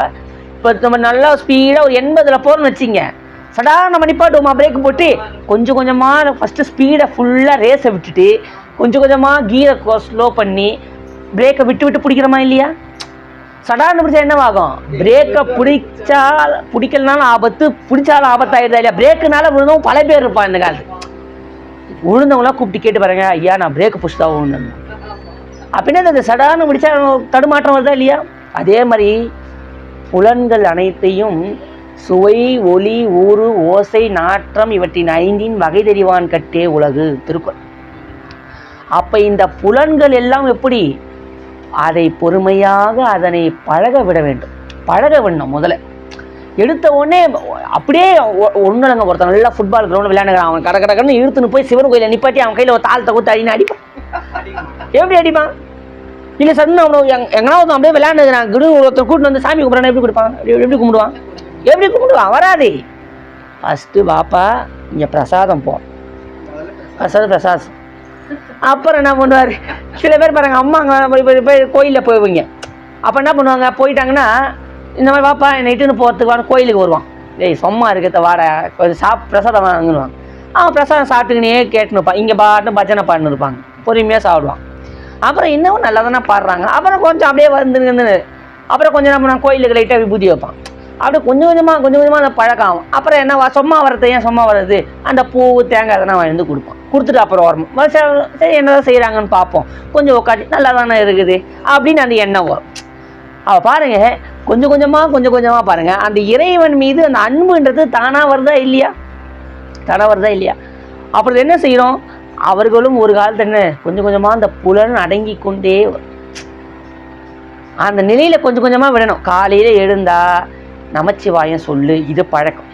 Speaker 1: இப்போ நம்ம நல்லா ஸ்பீடாக ஒரு 80ல் போகிறோம்னு வச்சிங்க, சடா நம்ம நிப்பாட்டுவோமா? பிரேக் போட்டு கொஞ்சம் கொஞ்சமாக ஃபஸ்ட்டு ஸ்பீடை ஃபுல்லாக ரேஸை விட்டுட்டு கொஞ்சம் கொஞ்சமாக கீரை ஸ்லோ பண்ணி பிரேக்கை விட்டு பிடிக்கிறோமா இல்லையா? சடான்னு பிடிச்சா என்னவாகும்? பிரேக்கை பிடிக்கலனாலும் ஆபத்து, பிடிச்சாலும் ஆபத்தாயிடுதா இல்லையா? பிரேக்குனால விழுந்தவங்க பல பேர் இருப்பான் இந்த காலத்து. விழுந்தவங்களாம் கூப்பிட்டு கேட்டு பாருங்க, ஐயா நான் பிரேக்கை பிடிச்சதா விழுந்தேன் அப்படின்னா இந்த சடான்னு பிடிச்சா தடுமாற்றம் வருதா இல்லையா? அதே மாதிரி புலன்கள் அனைத்தையும் சுவை, ஒளி, ஊறு, ஓசை, நாற்றம் இவற்றின் 5 வகை தெரிவான் கட்டே உலகு திருக்குறள். அப்போ இந்த புலன்கள் எல்லாம் எப்படி? அதை பொறுமையாக அதனை பழக விடணும். முதல்ல எடுத்த உடனே அப்படியே ஒன்றும் இல்லைங்க. ஒருத்தன் நல்லா ஃபுட்பால் கிரவுண்டில் விளையாடுறான், அவன் கடன்னு இழுத்துன்னு போய் சிவன் கோயிலை நிப்பாட்டி அவன் கையில் ஒரு தாளத்தை கொடுத்து அடின்னு அடிப்பான். எப்படி அடிப்பான்? இல்லை சன்னு அவனை எங்கன்னா ஒருத்தன் அப்படியே விளையாண்டுக்கிறான், ஒருத்தர் கூட்டு வந்து சாமி கும்பிட்றான், எப்படி கொடுப்பான்? எப்படி கும்பிடுவான்? வராது. ஃபஸ்ட்டு பாப்பா இங்கே பிரசாதம் பிரசாதம். அப்புறம் என்ன பண்ணுவார்? சில பேர் பாருங்க, அம்மா அங்கே கோயிலில் போய்விங்க. அப்போ என்ன பண்ணுவாங்க? போயிட்டாங்கன்னா இந்த மாதிரி பாப்பா என்னை இட்டுன்னு போகிறதுக்கு கோயிலுக்கு வருவான். சும்மா இருக்கிறத வாட கொஞ்சம் பிரசாதம் வாங்கிடுவாங்க. அவன் பிரசாதம் சாப்பிட்டுக்கினே கேட்டுனுப்பான். இங்கே பாட்டு பஜனை பாடின்னு இருப்பாங்க, பொறுமையாக சாப்பிடுவான். அப்புறம் இன்னும் நல்லா தானே பாடுறாங்க. அப்புறம் கொஞ்சம் அப்படியே வந்துன்னு அப்புறம் கொஞ்சம் நம்ம கோயிலுக்கு லைட்டாக விபூதி வைப்பான். அப்படியே கொஞ்சம் கொஞ்சமாக அந்த பழக்கம் ஆகும். அப்புறம் என்ன சும்மா வர்றது அந்த பூ தேங்காய் எதனா வந்து கொடுத்துட்டு அப்புறம் வரணும். சரி என்னதான் செய்கிறாங்கன்னு பார்ப்போம், கொஞ்சம் உட்காந்து நல்லா தானே இருக்குது அப்படின்னு அந்த எண்ணம் வரும். அவள் பாருங்க, கொஞ்சம் கொஞ்சமாக பாருங்கள், அந்த இறைவன் மீது அந்த அன்புன்றது தானாக வருதா இல்லையா? அப்புறம் என்ன செய்கிறோம்? அவர்களும் ஒரு காலத்து என்ன கொஞ்சம் கொஞ்சமாக அந்த புலன் அடங்கி கொண்டே வரும். அந்த நிலையில் கொஞ்சம் கொஞ்சமாக விடணும். காலையில் எழுந்தா நமச்சிவாயம் சொல்லு, இது பழக்கம்.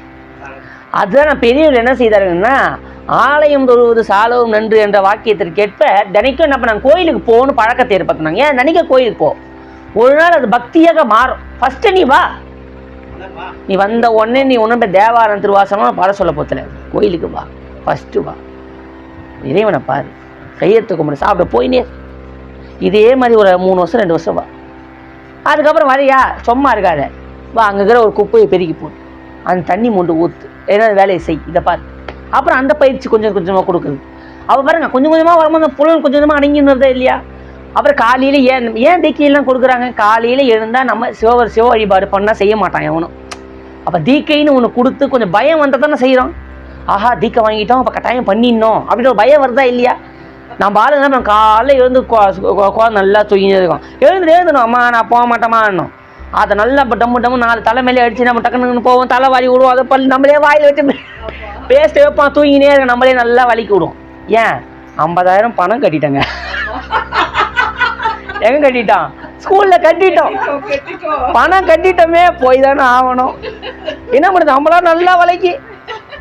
Speaker 1: அதுதான் நான் பெரியவர்கள் என்ன செய்தாருங்கன்னா, ஆலயம் தொழுவது சாலவும் நன்று என்ற வாக்கியத்திற்கேற்ப தினைக்கும் என்ன பண்ணாங்க, கோயிலுக்கு போகணும் பழக்கத்தை ஏற்படுத்தினாங்க. ஏன் தினைக்க கோயிலுக்கு போ, ஒரு நாள் அது பக்தியாக மாறும். ஃபஸ்ட்டு நீ வா, நீ வந்த உடனே நீ ஒன்றும் தேவாரம் திருவாசமாக பாட சொல்ல போத்தல, கோயிலுக்கு வா, ஃபஸ்ட்டு வா, இறைவனை பாரு, கையெழுத்து கும்பிடு, சாப்பிட போயினே. இதே மாதிரி ஒரு 3 வருஷம் 2 வருஷம் வா. அதுக்கப்புறம் வரையா சும்மா இருக்காத, வா, அங்கே இருக்கிற ஒரு குப்பையை பெருக்கி போட்டு அந்த தண்ணி மூண்டு ஊற்று, ஏன்னா வேலையை செய், இதை பார்த்து. அப்புறம் அந்த பயிற்சி கொஞ்சம் கொஞ்சமாக கொடுக்குது. அப்போ பாருங்க, கொஞ்சம் கொஞ்சமாக வரும்போது அந்த புலன் கொஞ்சம் கொஞ்சமாக அடங்கினதே இல்லையா? அப்புறம் காலையில் ஏன் தீக்கையெல்லாம் கொடுக்குறாங்க? காலையில் எழுந்தால் நம்ம சிவ வழிபாடு பண்ணால் செய்ய மாட்டான் எவனும். அப்போ தீக்கைன்னு ஒன்று கொடுத்து கொஞ்சம் பயம் வந்தால் தானே செய்கிறோம். ஆஹா, தீக்கை வாங்கிட்டோம், அப்போ கட்டாயம் பண்ணிடணும் அப்படின்ற ஒரு பயம் வருதா இல்லையா? நம்ம ஆளு என்ன காலையில் எழுந்து நல்லா தூங்கினே இருக்கோம். எழுந்துடும், அம்மா நான் போக மாட்டேமான்னும். அதை நல்லா இப்போ டம்மு 4 தலைமையிலே அடித்து நம்ம டக்குன்னு போவோம், தலை வாரி விடுவோம், அதை பல் நம்மளே வாயில் வச்சு பேஸ்ட்டு வைப்போம், தூங்கினே இருக்க, நம்மளே நல்லா வலிக்கு விடுவோம். ஏன்? 50,000 பணம் கட்டிட்டேங்க. எங்கே கட்டிட்டான்? ஸ்கூலில் கட்டிட்டோம், பணம் கட்டிட்டோமே, போய் தானே ஆகணும். என்ன பண்ணுது? நம்மளாம் நல்லா வலிக்கு,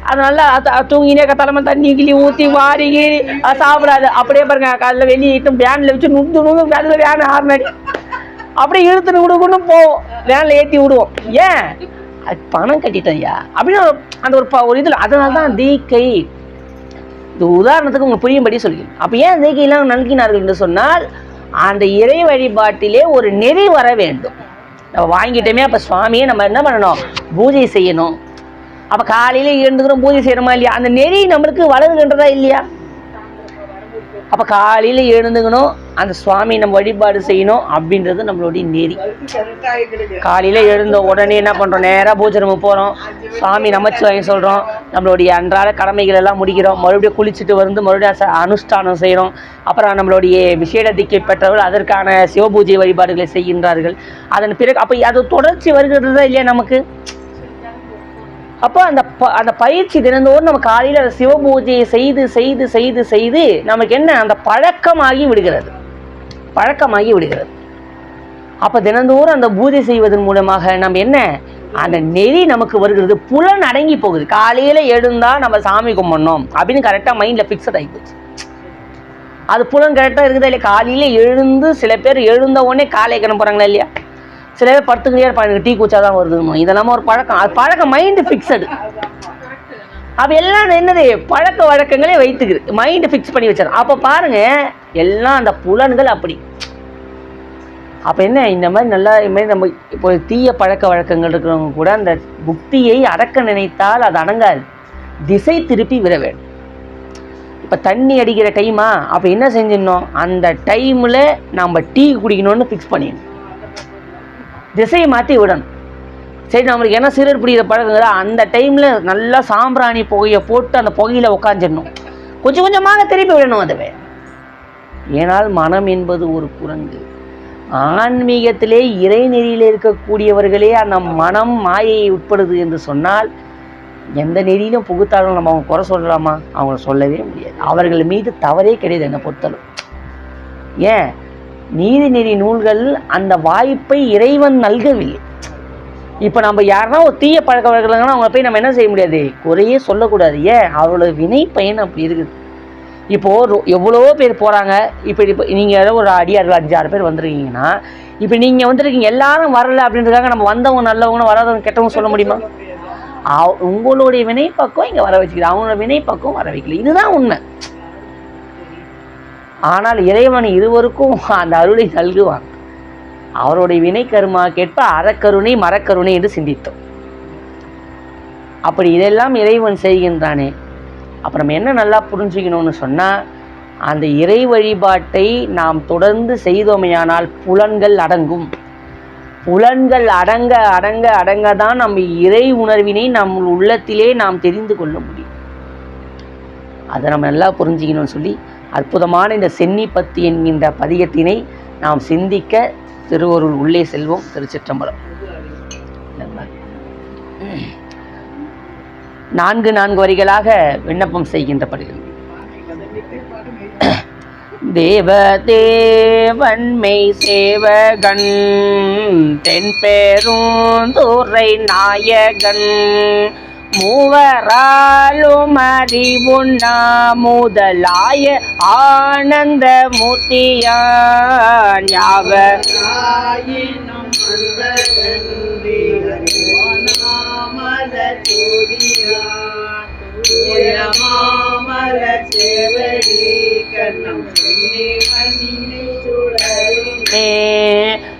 Speaker 1: அது நல்லா தூங்கினே தலைமை தண்ணி கிளி ஊற்றி வாரி கீறி அது சாப்பிடாது. அப்படியே பாருங்க, காலையில் வெளியிட்டு வேனில் வச்சு நுந்து அதில் வேன் ஆறுனாடி அப்படியே இழுத்துன்னு விடுக்கணும் போவோம், வேனில் ஏற்றி விடுவோம். ஏன்? அது பணம் கட்டிட்டோம் ஐயா அப்படின்னு அந்த ஒரு இதில். அதனால தான் தீக்கை, இது உதாரணத்துக்கு உங்களுக்கு புரியும்படி சொல்லிக்கணும். அப்போ ஏன் தீக்கையெல்லாம் நல்கினார்கள் என்று சொன்னால், அந்த இறை வழிபாட்டிலே ஒரு நெறி வர வேண்டும். நம்ம வாங்கிட்டோமே, அப்போ சுவாமியை நம்ம என்ன பண்ணணும்? பூஜை செய்யணும். அப்போ காலையில் எழுந்துக்கிறோம், பூஜை செய்யணுமா இல்லையா? அந்த நெறி நம்மளுக்கு வளருகின்றதா இல்லையா? அப்போ காலையில் எழுந்துக்கணும், அந்த சுவாமி நம்ம வழிபாடு செய்யணும் அப்படின்றது நம்மளுடைய நெறி. காலையில் எழுந்த உடனே என்ன பண்ணுறோம்? நேராக பூஜை ரூமுக்கு போகிறோம், சுவாமி நமச்சிவாயம் சொல்கிறோம், நம்மளுடைய அன்றாட கடமைகள் எல்லாம் முடிக்கிறோம், மறுபடியும் குளிச்சுட்டு வந்து மறுபடியும் அனுஷ்டானம் செய்கிறோம். அப்புறம் நம்மளுடைய விசேட தீக்கை பெற்றவர்கள் அதற்கான சிவபூஜை வழிபாடுகளை செய்கின்றார்கள். அதன் பிறகு அப்போ அது தொடர்ச்சி வருகிறதா இல்லையா நமக்கு? அப்போ அந்த பயிற்சி தினந்தோறும் நம்ம காலையில் அந்த சிவபூஜையை செய்து செய்து செய்து செய்து நமக்கு என்ன, அந்த பழக்கமாகி விடுகிறது. அப்போ தினந்தோறும் அந்த பூஜை செய்வதன் மூலமாக நம்ம என்ன, அந்த நெறி நமக்கு வருகிறது, புலன் அடங்கி போகுது. காலையில் எழுந்தால் நம்ம சாமி கும்பிடணும் அப்படின்னு கரெக்டாக மைண்டில் ஃபிக்ஸட் ஆகி போச்சு. அது புலன் கரெக்டாக இருக்குதா இல்லையா? காலையில் எழுந்து சில பேர் எழுந்த உடனே காலை கிளம்புறாங்களா இல்லையா? சில பேர் படுத்துக்கிட்டே இருப்பாங்க, எனக்கு டீ குச்சா தான் வருதுன்னு. இதெல்லாம் ஒரு பழக்கம். அது பழக்கம் மைண்டு ஃபிக்ஸடு. அப்போ எல்லாம் என்னது, பழக்க வழக்கங்களே வைத்துக்குது, மைண்டு ஃபிக்ஸ் பண்ணி வச்சாரு. அப்போ பாருங்க, எல்லாம் அந்த புலன்கள் அப்படி. அப்போ என்ன, இந்த மாதிரி நல்லா இது மாதிரி நம்ம இப்போ தீய பழக்க வழக்கங்கள் இருக்கிறவங்க கூட அந்த புக்தியை அடக்க நினைத்தால் அது அடங்காது, திசை திருப்பி விட வேண்டும். இப்போ தண்ணி அடிக்கிற டைமா, அப்போ என்ன செஞ்சிடணும், அந்த டைமில் நம்ம டீ குடிக்கணும்னு ஃபிக்ஸ் பண்ணிடணும், திசையை மாற்றி விடணும். சரி, நம்மளுக்கு என்ன சிறுவர் பிடிக்கிற பழக்கங்களா, அந்த டைமில் நல்லா சாம்பிராணி புகையை போட்டு அந்த புகையில் உட்காந்துடணும், கொஞ்சம் கொஞ்சமாக திருப்பி விடணும் அதுவே. ஏனால் மனம் என்பது ஒரு குரங்கு. ஆன்மீகத்திலே இறைநெறியில் இருக்கக்கூடியவர்களே அந்த மனம் மாயையை உட்படுது என்று சொன்னால், எந்த நெறியிலும் புகுத்தாலும் நம்ம அவங்க குறை சொல்லலாமா? அவங்கள சொல்லவே முடியாது. அவர்கள் மீது தவறே கிடையாது என்னை பொறுத்தளவு. ஏன்? நீதிநெறி நூல்கள் அந்த வாய்ப்பை இறைவன் நல்கவில்லை. இப்போ நம்ம யாருன்னா ஒரு தீய பழக்க வழக்கங்கன்னா அவங்க போய் நம்ம என்ன செய்ய முடியாது, குறையே சொல்லக்கூடாது. ஏன்? அவரோட வினை பயன் அப்படி இருக்குது. இப்போது எவ்வளவோ பேர் போகிறாங்க. இப்போ நீங்கள் ஏதோ ஒரு அடியார்கள் 5-6 பேர் வந்துருக்கீங்கன்னா, இப்போ நீங்கள் வந்துருக்கீங்க, எல்லாரும் வரலை அப்படின்றதுக்காக நம்ம வந்தவங்க நல்லவங்க வராதவங்க கெட்டவங்க சொல்ல முடியுமா? உங்களுடைய வினைப்பக்கம் இங்கே வர வச்சுக்கிது, அவங்களோட வினைப்பக்கம் வர வைக்கல. இதுதான் உண்மை. ஆனால் இறைவன் இருவருக்கும் அந்த அருளை நல்குவான். அவருடைய வினை கருமா கேட்ப அறக்கருணை மரக்கருணை என்று சிந்தித்தோம். அப்படி இதெல்லாம் இறைவன் செய்கின்றானே. அப்புறம் என்ன நல்லா புரிஞ்சுக்கணும்னு சொன்னால், அந்த இறை வழிபாட்டை நாம் தொடர்ந்து செய்தோமையானால் புலன்கள் அடங்கும். புலன்கள் அடங்க அடங்க அடங்க தான் நம்ம இறை உணர்வினை நம் உள்ளத்திலே நாம் தெரிந்து கொள்ள முடியும். அதை நம்ம நல்லா புரிஞ்சுக்கணும்னு சொல்லி அற்புதமான இந்த சென்னிப்பத்து என்கின்ற பதிகத்தினை நாம் சிந்திக்க திருவருள் உள்ளே செல்வோம். திருச்சிற்றம்பலம். நான்கு வரிகளாக விண்ணப்பம் செய்கின்றப்படுகிறது. தேவதேவன்மை சேவகன் தென்பெருந்துறை நாயகன் மூவராலும் அறிவுண்ணா முதலாய ஆனந்த மூர்த்தியான் யாவராயினும்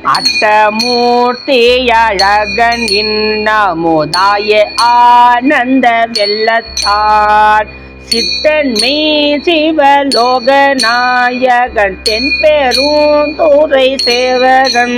Speaker 1: அட்டமூர்த்தி அழகன் இன்னமுதாய ஆனந்த வெள்ளத்தான் சித்தன் மெய் சிவலோக நாயகன் தென்பெருந்துறை சேவகன்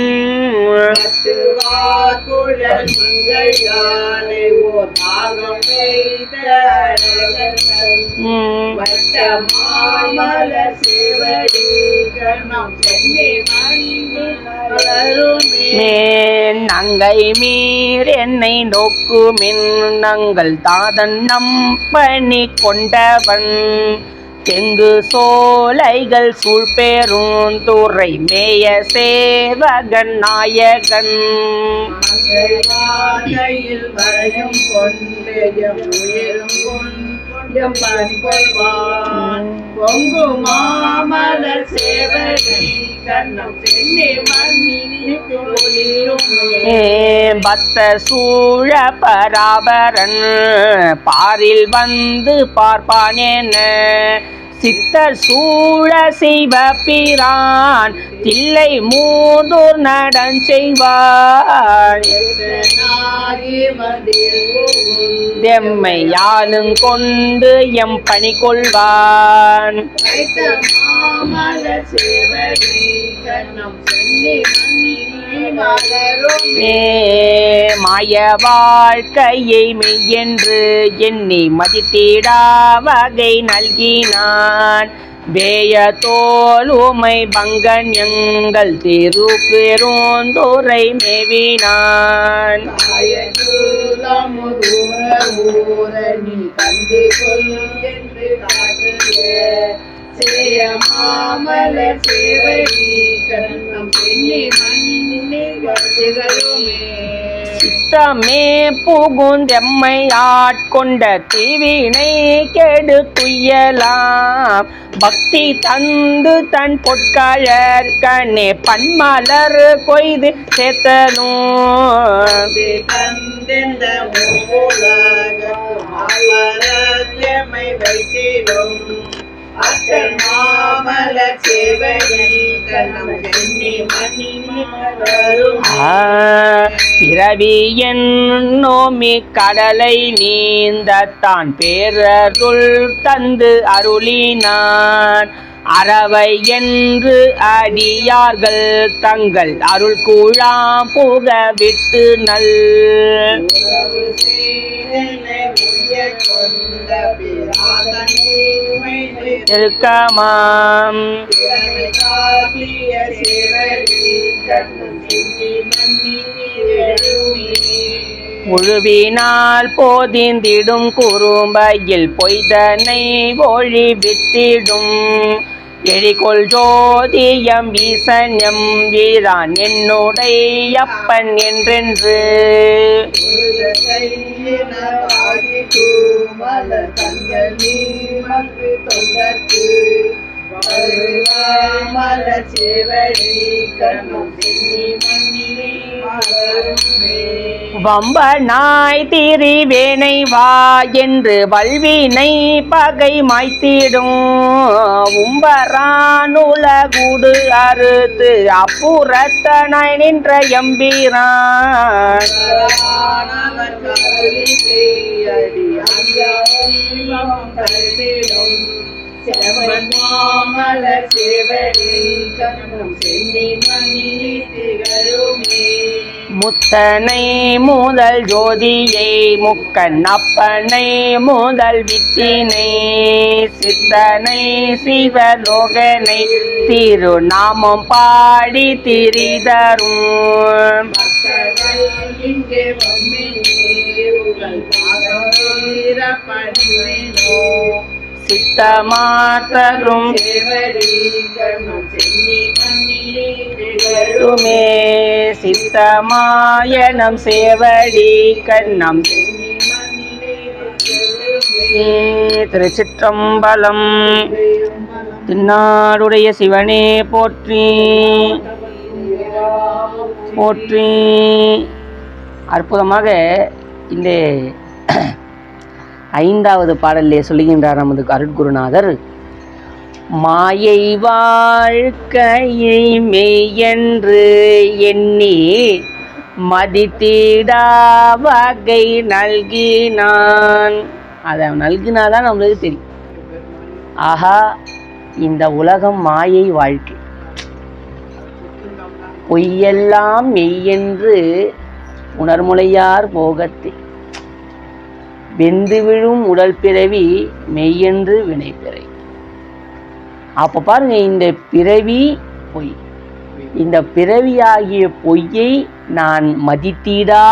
Speaker 1: நங்கை மீர் என்னை நோக்குமின் நங்கள் தாதன் நம்பணி கொண்டவன் தெங்கு சோலைகள் சூழ்பெருந்துறை மேய சேவகன் நாயகன் வரையும் பொங்கு மாமலர் சேவகன் பத்த சூழ பராபரன் பாரில் வந்து பார்ப்பானேன சித்தர் சூழ சிவபிரான் தில்லை மூதூர் நடன் செய்வான் எம்மையாலும் கொண்டு எம் பணி கொள்வான் மாய வாழ்க்கையை மெய்யென்று எண்ணி மதித்திடா வகை நல்கினான் வேய தோல் உமை பங்கன் எங்கள் திருப்பெருந்துறை மேவினான் சித்தமே புகுந்தெம்மை ஆட்கொண்ட தீவினை கெடு துயலாம் பக்தி தந்து தன் பொற்காழர் கண்ணே பன்மலர் கொய்து சேத்தனும் பிறவி என்னோமி கடலை நீந்தத்தான் பேரருள் தந்து அருளினான் அறவை என்று அடியார்கள் தங்கள் அருள் கூழாம் புக விட்டு நல் இருக்கமாம் முழுவினால் போதிந்திடும் குறும்பையில் பொய்தனை ஒழி வித்திடும் எழிகொள் ஜோதியம் ஈசன்யம் வீரான் என்னுடைய அப்பன் என்றென்று வம்பனாய் திரிவேனை வா என்று வல்வினை பகை மாய்த்திடும் உம்பரானுலகுடு அறுத்து அப்புறத்தனாய் நின்ற எம்பீரான் முத்தனை முதல் ஜோதியை முக்கன் அப்பனை முதல் வித்தினை சித்தனை சிவலோகனை திருநாமம் பாடி திரிதரும் சித்தமாத்தரும் சித்தமாயனம் சேவடி கண்ணம். திருச்சிற்றம்பலம். திருநாடுடைய சிவனே போற்றி போற்றி. அற்புதமாக இந்த 5வது பாடலிலே சொல்லுகின்றார் நமது அருட்குருநாதர். மாயை வாழ்க்கையை மெய்யென்று எண்ணி மதித்திடா வகை நல்கினான். அதை நல்கினாதான் நம்மளுக்கு தெரியும். ஆஹா, இந்த உலகம் மாயை வாழ்க்கை, பொய்யெல்லாம் மெய்யென்று உணர்முலையார் போகத்தை, வெந்து விழும் உடல் பிறவி மெய்யென்று வினைப்பிறை. அப்போ பாருங்க, இந்த பிறவி பொய், இந்த பிறவியாகிய பொய்யை நான் மதித்திடா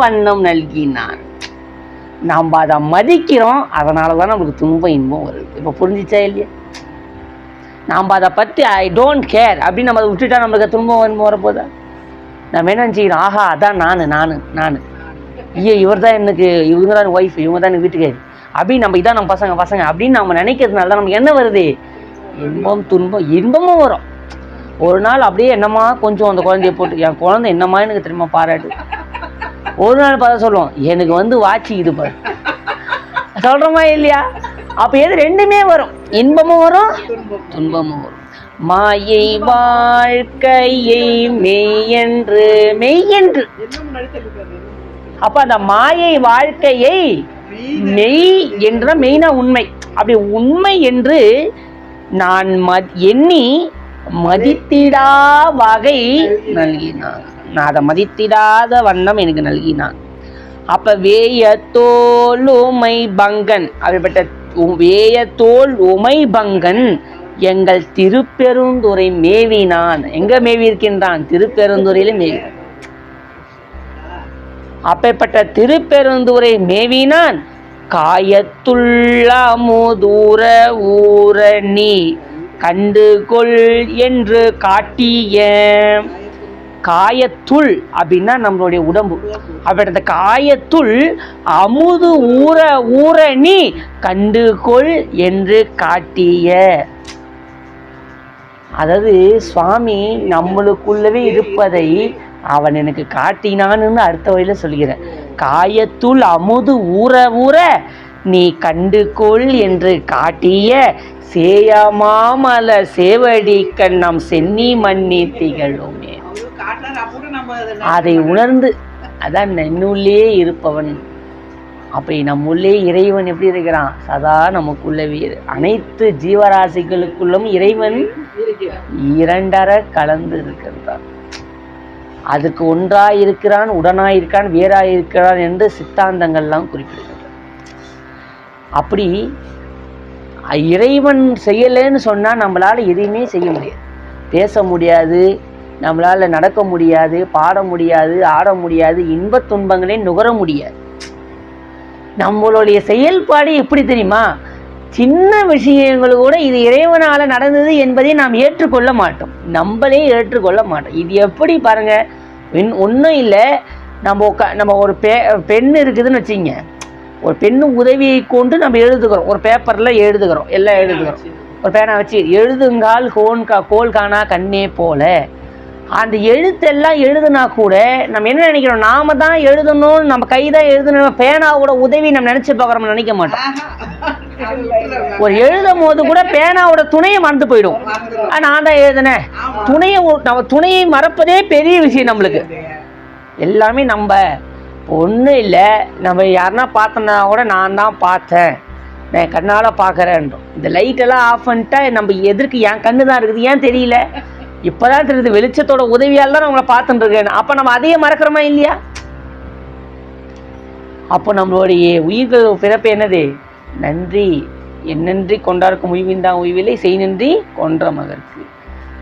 Speaker 1: வண்ணம் நல்கினான். நாம் அதை மதிக்கிறோம், அதனால தான் நம்மளுக்கு துன்பம் இன்பம் வருது. இப்போ புரிஞ்சிச்சா இல்லையா? நாம் அதை பற்றி ஐ டோன்ட் கேர் அப்படின்னு நம்ம அதை விட்டுட்டா நம்மளுக்கு துன்பம் இன்பம் வரப்போதா? நம்ம என்ன நினச்சிக்கிறோம், ஆஹா அதான் நான் ஐயோ இவர் தான் எனக்கு, இவங்க தான் ஒய்ஃப், இவங்க தான் எனக்கு வீட்டுக்காரி அப்படின்னு நம்ம இதான் நம்ம பசங்க அப்படின்னு நம்ம நினைக்கிறதுனால தான் நமக்கு என்ன வருது? இன்பம் துன்பம். இன்பமும் வரும். ஒரு நாள் அப்படியே என்னம்மா கொஞ்சம் அந்த குழந்தைய போட்டு, என் குழந்தை என்னம்மா எனக்கு திரும்ப பாராட்டு. ஒரு நாள் பார்த்தா சொல்லுவோம், எனக்கு வாட்சி இது பாரு, சொல்கிறோமா இல்லையா? அப்போ எது? ரெண்டுமே வரும், இன்பமும் வரும் துன்பமும் வரும். மாயை வாழ்க்கையை மெய்யென்று அப்ப அந்த மாயை வாழ்க்கையை மெய் என்ற மெய்னா உண்மை, அப்படி உண்மை என்று நான் எண்ணி மதித்திடா வகை நல்கினான். நான் அதை மதித்திடாத வண்ணம் எனக்கு நல்கினான். அப்ப வேய தோல் உமை பங்கன், அப்படிப்பட்ட வேய தோல் உமை பங்கன் எங்கள் திருப்பெருந்துறை மேவினான். எங்க மேவி இருக்கின்றான்? திருப்பெருந்துறையில மேவி. அப்பேற்பட்ட திருப்பெருந்துறை மேவினான். காயத்துள்ள முதூர ஊர நீ கண்டுகொள் என்று காட்டிய. காயத்துள் அப்படின்னா நம்மளுடைய உடம்பு. அப்படி காயத்துள் அமுது ஊர நீ கண்டுகொள் என்று காட்டிய. அதாவது சுவாமி நம்மளுக்குள்ளவே இருப்பதை அவன் எனக்கு காட்டினான்னு அடுத்த வழியில சொல்கிறேன். காயத்துள் அமுது ஊற நீ கண்டுகொள் என்று காட்டிய சேயமாமல சேவடி கண்ணம் சென்னி மன்னி திகழுமே. அதை உணர்ந்து, அதான் என்னுள்ளே இருப்பவன். அப்படி நம்முள்ளே இறைவன் எப்படி இருக்கிறான்? சதா நமக்குள்ளவே. அனைத்து ஜீவராசிகளுக்குள்ளும் இறைவன் இரண்டர கலந்து இருக்கின்றான். அதுக்கு ஒன்றாயிருக்கிறான், உடனாயிருக்கான், வேறாயிருக்கிறான் என்று சித்தாந்தங்கள்லாம் குறிப்பிடுகின்றன. அப்படி இறைவன் செய்யலைன்னு சொன்னால் நம்மளால் எதையுமே செய்ய முடியாது. பேச முடியாது, நம்மளால் நடக்க முடியாது, பாட முடியாது, ஆட முடியாது, இன்பத் துன்பங்களே நுகர முடியாது. நம்மளுடைய செயல்பாடு எப்படி தெரியுமா? சின்ன விஷயங்கள் கூட இது இறைவனால நடந்தது என்பதை நாம் ஏற்றுக்கொள்ள மாட்டோம். நம்மளே ஏற்றுக்கொள்ள மாட்டோம். இது எப்படி பாருங்க, ஒன்றும் இல்லை. நம்ம ஒரு பெண் இருக்குதுன்னு வச்சுங்க, ஒரு பெண்ணு உதவியை கொண்டு நம்ம எழுதுகிறோம், ஒரு பேப்பரில் எழுதுகிறோம், எல்லாம் எழுதுகிறோம். ஒரு பேனா வச்சு எழுதுங்கால் கோல் காணா கண்ணே போல. அந்த எழுத்தெல்லாம் எழுதுனா கூட நம்ம என்ன நினைக்கிறோம்? நாம தான் எழுதணும்னு, நம்ம கை தான் எழுதணும், பேனாவோட உதவி நம்ம நினைச்சு பார்க்குறோம், நினைக்க மாட்டோம். ஒரு எழுதும் போது கூட பேனாவோட துணையை மறந்து போயிடும். நான் தான் எழுதினேன், நம்ம துணையை மறப்பதே பெரிய விஷயம் நம்மளுக்கு. எல்லாமே நம்ம ஒன்றும் இல்லை, நம்ம யாருன்னா பார்த்தோம்னா கூட நான் தான் பார்த்தேன், நான் கண்ணால் பார்க்குறேன்றோம். இந்த லைட்டெல்லாம் ஆஃப் பண்ணிட்டா நம்ம எதிர்க்கு என் கண்ணு தான் இருக்குது, ஏன் தெரியல, இப்போதான் தெரியுது, வெளிச்சத்தோட உதவியால் தான் நம்மளை பார்த்துட்டு இருக்கேன். அப்போ நம்ம அதையே மறக்கிறோமா இல்லையா? அப்போ நம்மளுடைய உயிர்கள் பிறப்பு என்னது? நன்றி. என்னன்றி கொண்டாருக்கும் உய்வின்தான் உய்வில்லை, செய் நன்றி கொன்ற மகற்கு.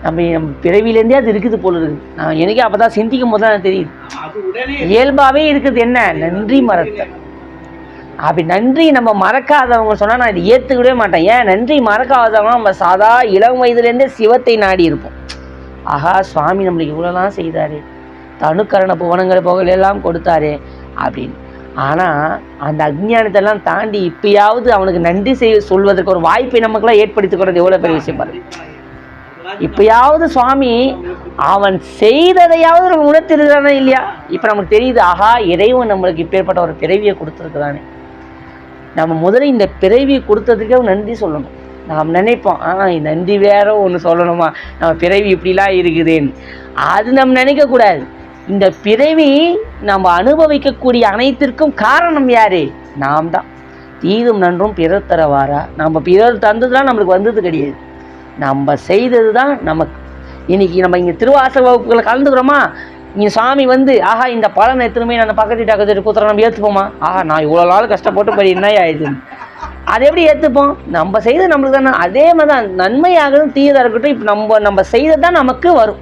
Speaker 1: நம்ம பிறவிலேருந்தே அது இருக்குது போல இருக்குது. நான் எனக்கே அப்போ தான் சிந்திக்கும் போது தான் தெரியுது, இயல்பாகவே இருக்குது. என்ன? நன்றி மறத்தல். அப்படி நன்றி நம்ம மறக்காதவங்க சொன்னால் நான் இதை ஏற்றுக்கவே மாட்டேன். ஏன் நன்றி மறக்காதவங்க நம்ம சாதா இளம் வயதுலேருந்தே சிவத்தை நாடி இருப்போம். ஆஹா, சுவாமி நம்மளுக்கு இவ்வளோலாம் செய்தார், தனுக்கரண புவனங்கள் புகழெல்லாம் கொடுத்தாரு அப்படின்னு. ஆனால் அந்த அஜ்ஞானத்தெல்லாம் தாண்டி இப்பயாவது அவனுக்கு நன்றி சொல்வதற்கு ஒரு வாய்ப்பை நமக்குலாம் ஏற்படுத்திக்கிறது எவ்வளோ பெரிய விஷயம் பாரு. இப்பயாவது சுவாமி அவன் செய்ததையாவது நம்ம உணர்த்திருக்கிறானே இல்லையா? இப்போ நமக்கு தெரியுது, ஆஹா இறைவன் நம்மளுக்கு இப்பேற்பட்ட ஒரு பிறவியை கொடுத்துருக்குறானே. நம்ம முதல்ல இந்த பிறவியை கொடுத்ததுக்கே நன்றி சொல்லணும். நாம் நினைப்போம், நன்றி வேற ஒன்று சொல்லணுமா, நம்ம பிறவி இப்படிலாம் இருக்குதுன்னு. அது நம்ம நினைக்கக்கூடாது. இந்த பிறவி நம்ம அனுபவிக்கக்கூடிய அனைத்திற்கும் காரணம் யாரு? நாம் தான். தீதும் நன்றும் பிறர் தரவாரா? நம்ம பிறர் தந்ததுலாம் நம்மளுக்கு வந்தது கிடையாது, நம்ம செய்தது தான் நமக்கு. இன்னைக்கு நம்ம இங்கே திருவாசக வகுப்புகளை கலந்துக்கிறோமா, இங்கே சாமி வந்து ஆஹா இந்த பலனை எத்தனுமே நான் பக்கத்து டக்கத்து கூத்துற நம்ம ஏற்றுப்போமா? ஆஹா நான் இவ்வளோ நாள் கஷ்டப்பட்டு போய் என்ன ஆயிடுதுன்னு அதை எப்படி ஏற்றுப்போம்? நம்ம செய்தது நம்மளுக்கு தானே. அதே மாதிரி தான் நன்மையாகட்டும் தீயதாக இருக்கட்டும், இப்போ நம்ம செய்தது தான் நமக்கு வரும்.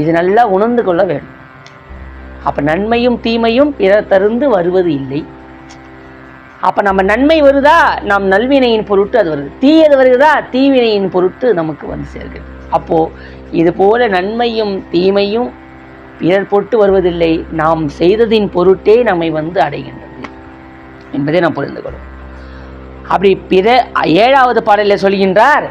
Speaker 1: இது நல்லா உணர்ந்து கொள்ள வேண்டும். அப்போ நன்மையும் தீமையும் பிறர் தருந்து வருவது இல்லை. அப்போ நம்ம நன்மை வருதா, நம் நல்வினையின் பொருட்டு அது வருது. தீயது வருகிறதா, தீவினையின் பொருட்டு நமக்கு வந்து சேர்க்கிறது. அப்போது இது போல நன்மையும் தீமையும் பிறர் பொருட்டு வருவதில்லை, நாம் செய்ததின் பொருட்டே நம்மை வந்து அடைகின்றது என்பதை நாம் புரிந்து கொள்வோம். அப்படி 7வது பாடலில் சொல்கின்றார்,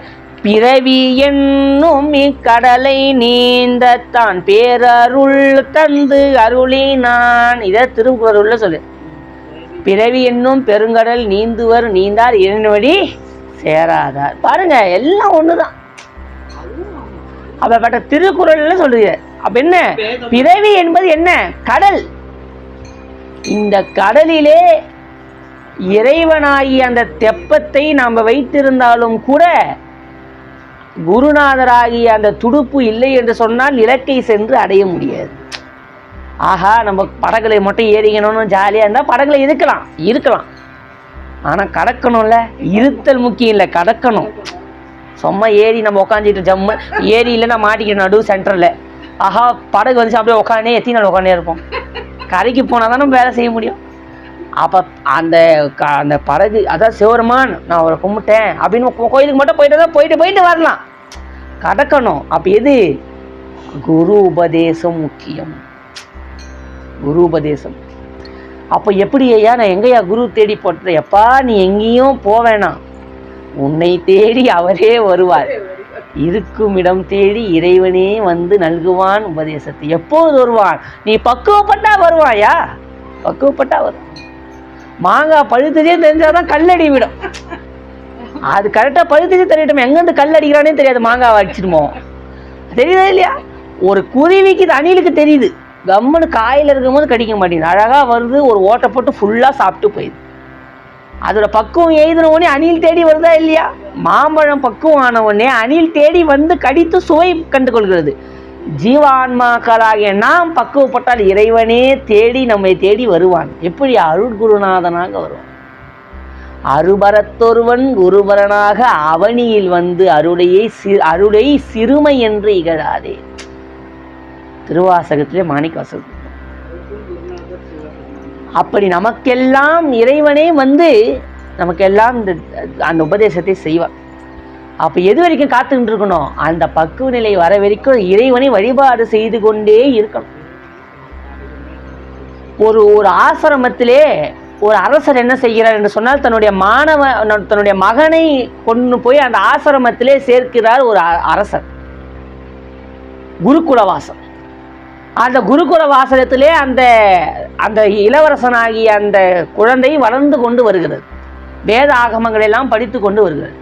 Speaker 1: பிறவி என்னும் இக்கடலை நீந்தத்தான் பேரருள் தந்து அருளினான். இதை திருக்குறள்ல சொல்லு. பிறவி என்னும் பெருங்கடல் நீந்துவர் நீந்தார் இறைவனடி சேராதார். பாருங்க, எல்லாம் ஒண்ணுதான். அப்ப திருக்குறள்ல சொல்றீங்க. அப்ப என்ன பிறவி என்பது? என்ன கடல். இந்த கடலிலே இறைவனாகி அந்த தெப்பத்தை நாம் வைத்திருந்தாலும் கூட குருநாதராகிய அந்த துடுப்பு இல்லை என்று சொன்னால் இலக்கை சென்று அடைய முடியாது. ஆஹா நம்ம படகுலை மட்டும் ஏறிக்கணும்னு ஜாலியாக இருந்தால் படகுல இருக்கலாம், ஆனால் கடக்கணும்ல. இருத்தல் முக்கியம் இல்லை, கடக்கணும். சும்மா ஏறி நம்ம உட்காந்துட்டு ஜம்மு ஏறி இல்லைன்னா மாட்டிக்கணும் நடு சென்டரில். ஆஹா படகு வந்துச்சு அப்படியே உட்காந்தே எத்தனை நாள் உட்காந்தே இருப்போம். கரைக்கு போனால் தான் நம்ம வேலை செய்ய முடியும். அப்போ அந்த படகு அதான் சிவருமான் நான் அவரை கும்பிட்டேன் அப்படின்னு கோயிலுக்கு மட்டும் போயிட்டு வரலாம், கடக்கணும். அப்போ எது? குரு உபதேசம் முக்கியம். குரு உபதேசம். அப்போ எப்படி ஐயா நான் எங்கேயா குரு தேடி போட்டேன்? எப்பா நீ எங்கேயும் போவேணாம், உன்னை தேடி அவரே வருவார். இருக்கும் இடம் தேடி இறைவனே வந்து நல்குவான் உபதேசத்தை. எப்போது வருவான்? நீ பக்குவப்பட்டா வருவாயா? பக்குவப்பட்டா வருவான். மாங்காய் பழுத்ததே தெரிஞ்சாதான் கல்லடி விடும். அது கரெக்டாக பழுத்ததே தெரியட்டும், எங்கேருந்து கல் அடிக்கிறானே தெரியாது. மாங்காய் அடிச்சிடுமோ தெரியுதா இல்லையா? ஒரு குருவிக்கு அணிலுக்கு தெரியுது, கம்முன்னு காயில் இருக்கும்போது கடிக்க மாட்டேங்குது, அழகாக வருது, ஒரு ஓட்டை போட்டு ஃபுல்லாக சாப்பிட்டு போயிடுது. அதோட பக்குவம் எய்தின உடனே அணில் தேடி வருதா இல்லையா? மாம்பழம் பக்குவம் ஆன உடனே அணில் தேடி வந்து கடித்து சுவை கண்டு கொள்கிறது. ஜீவான்மாக்களாகிய நாம் பக்குவப்பட்டால் இறைவனே தேடி நம்மை தேடி வருவான். எப்படி? அருட்குருநாதனாக வருவான். அருபரத்தொருவன் குருபரனாக அவனியில் வந்து அருளை சிறுமை என்று இகழாதே. திருவாசகத்திலே மாணிக்கவாசகம். அப்படி நமக்கெல்லாம் இறைவனே வந்து நமக்கெல்லாம் அந்த உபதேசத்தை செய்வார். அப்போ எது வரைக்கும் காத்துக்கிட்டு இருக்கணும்? அந்த பக்குவ நிலை வர வரைக்கும் இறைவனை வழிபாடு செய்து கொண்டே இருக்கணும். ஒரு ஆசிரமத்திலே ஒரு அரசர் என்ன செய்கிறார் என்று சொன்னால், தன்னுடைய மகனை கொண்டு போய் அந்த ஆசிரமத்திலே சேர்க்கிறார் ஒரு அரசர். குருகுலவாசம். அந்த குருகுல வாசகத்திலே அந்த இளவரசனாகிய அந்த குழந்தை வளர்ந்து கொண்டு வருகிறது, வேத ஆகமங்கள் எல்லாம் படித்து கொண்டு வருகிறது.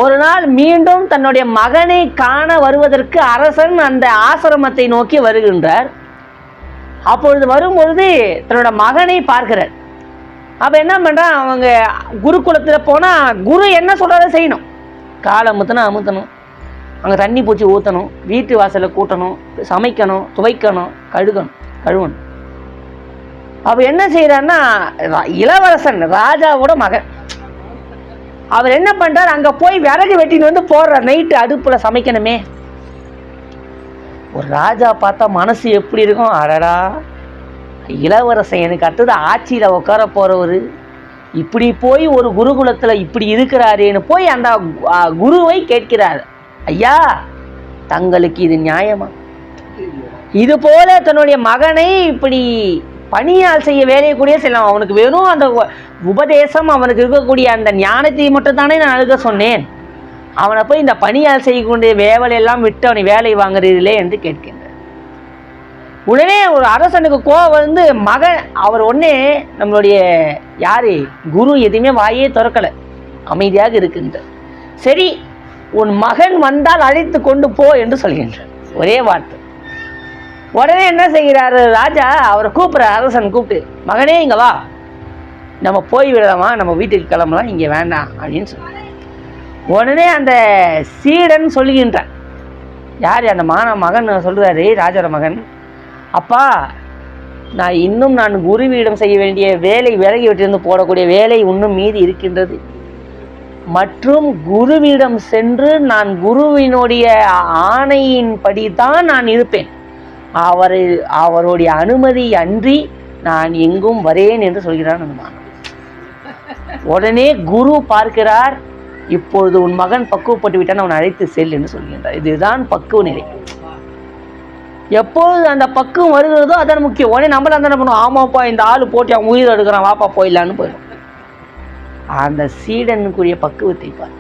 Speaker 1: ஒரு நாள் மீண்டும் தன்னுடைய மகனை காண வருவதற்கு அரசன் அந்த ஆசிரமத்தை நோக்கி வருகின்றார். அப்பொழுது வரும்பொழுது தன்னோட மகனை பார்க்கிறார். அப்போ என்ன பண்ணுறான், அவங்க குருகுலத்தில் போனால் குரு என்ன சொல்கிறத செய்யணும். காலை அமுத்தணும், அங்கே தண்ணி பூச்சி ஊற்றணும், வீட்டு வாசலில் கூட்டணும், சமைக்கணும், துவைக்கணும், கழுவணும். அப்போ என்ன செய்கிறாருன்னா, இளவரசன் ராஜாவோட மகன் அவர் என்ன பண்ணுறார், அங்கே போய் விறகு வெட்டின்னு வந்து போடுறார். நைட்டு அடுப்பில் சமைக்கணுமே. ஒரு ராஜா பார்த்தா மனசு எப்படி இருக்கும்? அடடா இளவரசன் எனக்கு அடுத்தது ஆட்சியில் உட்கார போகிறவர் இப்படி போய் ஒரு குருகுலத்தில் இப்படி இருக்கிறாரேன்னு போய் அந்த குருவை கேட்கிறார், ஐயா தங்களுக்கு இது நியாயமா? இது போல தன்னுடைய மகனை இப்படி பணியால் செய்ய வேலையை கூடிய செய்யலாம். அவனுக்கு வெறும் அந்த உபதேசம், அவனுக்கு இருக்கக்கூடிய அந்த ஞானத்தை மட்டும் தானே நான் அழுக சொன்னேன். அவனை போய் இந்த பணியால் செய்யக்கூடிய வேலையெல்லாம் விட்டு அவனை வேலை வாங்குறதில்லே என்று கேட்கின்றார். உடனே ஒரு அரசனுக்கு கோவம் வந்து மகன் அவர் ஒன்னே நம்மளுடைய யாரு குரு எதுவுமே வாயே திறக்கலை, அமைதியாக இருக்கின்றார். சரி உன் மகன் வந்தால் அழைத்து கொண்டு போ என்று சொல்கின்றார், ஒரே வார்த்தை. உடனே என்ன செய்கிறாரு ராஜா, அவரை கூப்பிட்றார். அரசன் கூப்பிட்டு, மகனே இங்கே வா, நம்ம போய் விடலாமா, நம்ம வீட்டுக்கு கிளம்பலாம், இங்கே வேண்டாம் அப்படின்னு சொல்லி உடனே அந்த சீடன் சொல்லுகின்றான். யார் அந்த மகன் சொல்கிறாரு, ராஜாவோட மகன், அப்பா நான் குருவியிடம் செய்ய வேண்டிய வேலை விலகி விட்டிருந்து போடக்கூடிய வேலை இன்னும் மீதி இருக்கின்றது. மற்றும் குருவிடம் சென்று நான் குருவினுடைய ஆணையின்படி தான் நான் இருப்பேன், அவருடைய அனுமதி அன்றி நான் எங்கும் வரேன் என்று சொல்கிறான் அந்த மகன். உடனே குரு பார்க்கிறார், இப்பொழுது உன் மகன் பக்குவப்பட்டு விட்டான், அவன் அழைத்து செல் என்று சொல்கின்றார். இதுதான் பக்குவ நிலை. எப்போது அந்த பக்குவம் வருகிறதோ அதான் முக்கியம். உடனே நம்மள அந்த என்ன பண்ணுவோம், ஆமாப்பா இந்த ஆள் போட்டி அவன் உயிர் எடுக்கிறான், வாப்பா போயிடலான்னு போயிடும். அந்த சீடனுக்குரிய பக்குவத்தை பார்,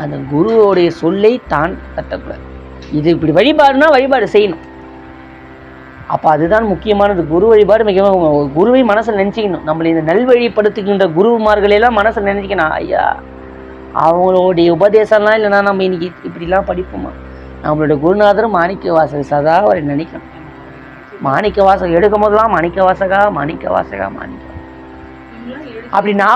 Speaker 1: அந்த குருவோடைய சொல்லை தான் தட்டக்கூடாது. இது இப்படி வழிபாடுனா வழிபாடு செய்யணும். அப்போ அதுதான் முக்கியமானது. குரு வழிபாடு முக்கியமாக. குருவை மனசில் நினச்சிக்கணும். நம்மளை இந்த நல்வழிப்படுத்துகின்ற குருமார்களெல்லாம் மனசில் நினச்சிக்கணும். ஐயா அவங்களுடைய உபதேசம்லாம் இல்லைனா நம்ம இன்னைக்கு இப்படிலாம் படிப்போமா? நம்மளுடைய குருநாதரும் மாணிக்க வாசகர் சதா அவரை நினைக்கணும். மாணிக்க வாசகம் எடுக்கும் போதெல்லாம் மாணிக்க வாசகா மாணிக்க வாசகா மாணிக்க அப்படின்னா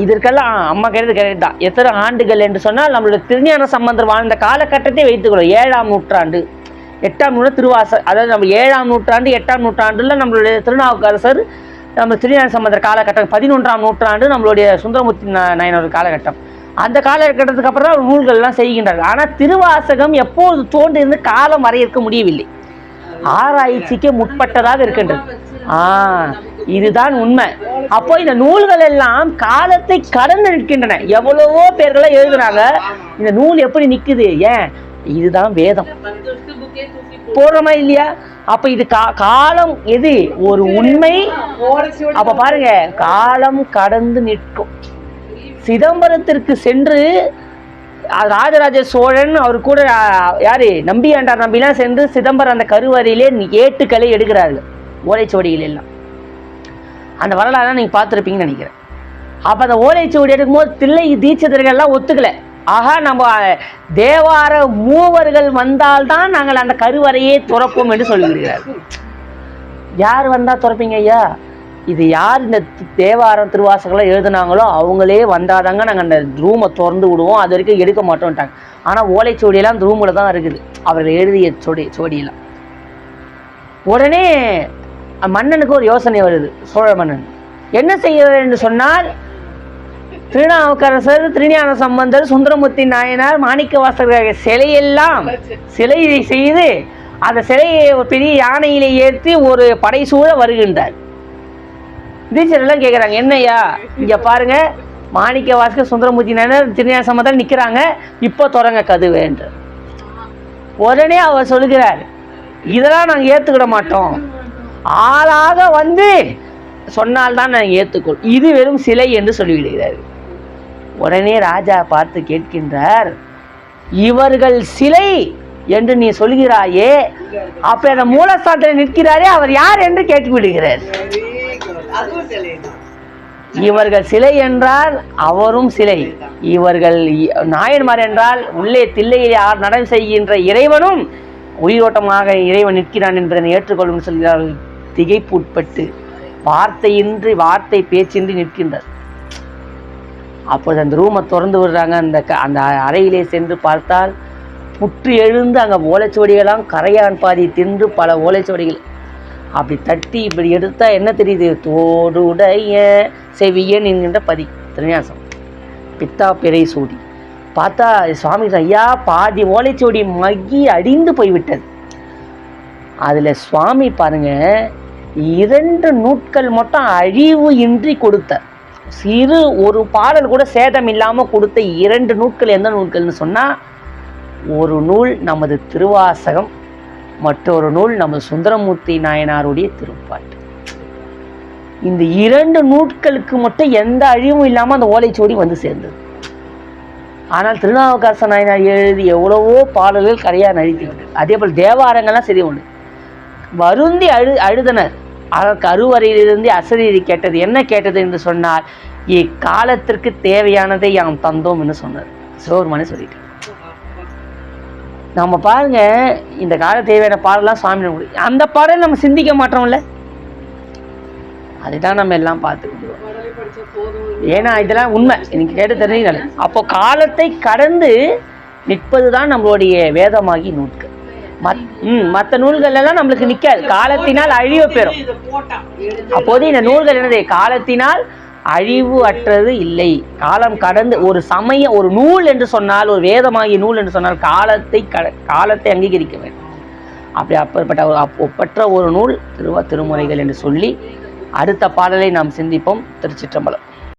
Speaker 1: இதற்கெல்லாம் அம்மா கேட்டது கரெக்ட் தான். எத்தனை ஆண்டுகள் என்று சொன்னால் நம்மளுடைய திருஞான சம்பந்தர் வாழ்ந்த காலகட்டத்தை வைத்துக்கிறோம். 7ஆம் நூற்றாண்டு 8ஆம் நூற்றாண்டு திருவாசர், அதாவது நம்ம 7ஆம் நூற்றாண்டு 8ஆம் நூற்றாண்டுல நம்மளுடைய திருநாவுக்கரசர், நம்ம திருஞான சம்பந்தர் காலகட்டம் 11ஆம் நூற்றாண்டு நம்மளுடைய சுந்தரமூர்த்தி நாயனர் காலகட்டம். அந்த காலகட்டத்துக்கு அப்புறம் தான் நூல்கள்லாம் செய்கின்றார்கள். ஆனால் திருவாசகம் எப்போது தோன்றிருந்து காலம் வரையறுக்க முடியவில்லை, ஆராய்ச்சிக்கு முற்பட்டதாக இருக்கின்றது. இதுதான் உண்மை. அப்போ இந்த நூல்கள் எல்லாம் காலத்தை கடந்து நிற்கின்றன. எவ்வளவோ பேர்களாம் எழுதுனாங்க, இந்த நூல் எப்படி நிற்குது? ஏன்? இதுதான் வேதம் போடுறோமா இல்லையா? அப்ப இது காலம் எது ஒரு உண்மை. அப்ப பாருங்க, காலம் கடந்து நிற்கும். சிதம்பரத்திற்கு சென்று ராஜராஜ சோழன் அவர் கூட யாரு நம்பியாண்டார் நம்பிலாம் சென்று சிதம்பரம் அந்த கருவறையிலே ஏட்டுக்களை எடுக்கிறார்கள், ஓலைச்சுவடிகள் எல்லாம். அந்த வரலாறு நீங்க பார்த்துருப்பீங்கன்னு நினைக்கிறேன். அப்ப அந்த ஓலைச்சுவடி எடுக்கும்போது தில்லை தீட்சிதர்கள்லாம் ஒத்துக்கல. ஆகா, நம்ம தேவார மூவர்கள் வந்தால்தான் நாங்கள் அந்த கருவறையே துறப்போம் என்று சொல்லிவிடுகிறார். யார் வந்தா துறப்பீங்க ஐயா? இது யார் இந்த தேவாரம் திருவாசகெல்லாம் எழுதுனாங்களோ அவங்களே வந்தாதாங்க நாங்கள் அந்த ரூமை திறந்து விடுவோம், அது வரைக்கும் எடுக்க மாட்டோம்ட்டாங்க. ஆனால் ஓலைச்சுவடியெல்லாம் அந்த ரூமில் தான் இருக்குது, அவர்கள் எழுதிய சுவடியெல்லாம். உடனே மன்னனுக்கு ஒரு யோசனை வருது. சோழ மன்னன் என்ன செய்கிறார் என்று சொன்னால், திருநாவுக்கரசர், திருஞான சம்பந்தர், சுந்தரமூர்த்தி நாயனார், மாணிக்க வாசகர் சிலையை செய்து அந்த சிலையை பெரிய யானையிலே ஏற்றி ஒரு படைசூழ வருகின்றார். தீட்சிதரெல்லாம் கேட்குறாங்க, என்னையா இங்கே பாருங்க, மாணிக்க வாசகர், சுந்தரமூர்த்தி நாயனார், திருஞான சம்பந்தர் நிற்கிறாங்க, இப்போ தொடங்க கதுவேன்ற. உடனே அவர் சொல்லுகிறார், இதெல்லாம் நாங்கள் ஏற்றுக்கிட மாட்டோம், ஆளாக வந்து சொன்னால்தான் நாங்கள் ஏற்றுக்கொள், இது வெறும் சிலை என்று சொல்லிவிடுகிறார். உடனே ராஜா பார்த்து கேட்கின்றார், இவர்கள் சிலை என்று நீ சொல்கிறாயே, அப்ப அந்த மூலஸ்தானத்தில் நிற்கிறாரே அவர் யார் என்று கேட்டு விடுகிறார். இவர்கள் சிலை என்றால் அவரும் சிலை, இவர்கள் நாயன்மார் என்றால் உள்ளே தில்லையில் யார் நடை செய்கின்ற இறைவனும் உயிரோட்டமாக இறைவன் நிற்கிறான் என்பதனை ஏற்றுக்கொள்ளும் சொல்கிறார்கள். திகைப்பு உட்பட்டு வார்த்தையின்றி வார்த்தை பேச்சின்றி நிற்கின்றார். அப்போது அந்த ரூமை திறந்து விடுறாங்க. அந்த அறையிலே சென்று பார்த்தால் புற்று எழுந்து அங்கே ஓலைச்சுவடிகளாம் கரையான் பாதி தின்று பல ஓலைச்சுவடிகள். அப்படி தட்டி இப்படி எடுத்தால் என்ன தெரியுது? தோடுடைய செவியன் என்கின்ற திருஞாசம் பித்தா பிறை சூடி. பார்த்தா சுவாமி ஐயா பாதி ஓலைச்சுவடி மக்கி அடிந்து போய்விட்டது. அதில் சுவாமி பாருங்க, 2 நூட்கள் மட்டும் அழிவு இன்றி கொடுத்த சிறு ஒரு பாடல் கூட சேதம் இல்லாமல் கொடுத்த 2 நூட்கள் எந்த நூல்கள்னு சொன்னால், ஒரு நூல் நமது திருவாசகம், மற்றொரு நூல் நமது சுந்தரமூர்த்தி நாயனாருடைய திருப்பாட்டு. இந்த 2 நூட்களுக்கு மட்டும் எந்த அழிவும் இல்லாமல் அந்த ஓலைச்சுவடி வந்து சேர்ந்தது. ஆனால் திருநாவுக்கரச நாயனார் எழுதி எவ்வளவோ பாடல்கள் கரையாக நடித்துவிட்டு, அதே போல் தேவாரங்கள்லாம் சரி உண்டு. வருந்தி அழுதனர். அதற்கு அருவரையிலிருந்து அசரீரி கேட்டது. என்ன கேட்டது என்று சொன்னால், இக்காலத்திற்கு தேவையானதை யாம் தந்தோம் என்று சொன்னார். சிவபெருமானே சொல்லிட்டு நம்ம பாருங்க, இந்த கால தேவையான பாடலாம் சுவாமி, அந்த பாடல் நம்ம சிந்திக்க மாட்டோம்ல. அதுதான் நம்ம எல்லாம் பார்த்துக்கிட்டோம். ஏன்னா இதெல்லாம் உண்மை, எனக்கு கேட்டு தெரிஞ்சுக்கல. அப்போ காலத்தை கடந்து நிற்பது தான் நம்மளுடைய வேதமாகி நூல்கள். மற்ற நூல்கள் எல்லாம் நம்மளுக்கு நிற்காது, காலத்தினால் அழிவு பெறும். அப்போது இந்த நூல்கள் என்னது, காலத்தினால் அழிவு அற்றது இல்லை. காலம் கடந்து ஒரு சமயம், ஒரு நூல் என்று சொன்னால், ஒரு வேதமாகிய நூல் என்று சொன்னால் காலத்தை அங்கீகரிக்க வேண்டும். அப்படி அப்பற்பட்ட ஒப்பற்ற ஒரு நூல் திருமுறைகள் என்று சொல்லி அடுத்த பாடலை நாம் சிந்திப்போம். திருச்சிற்றம்பலம்.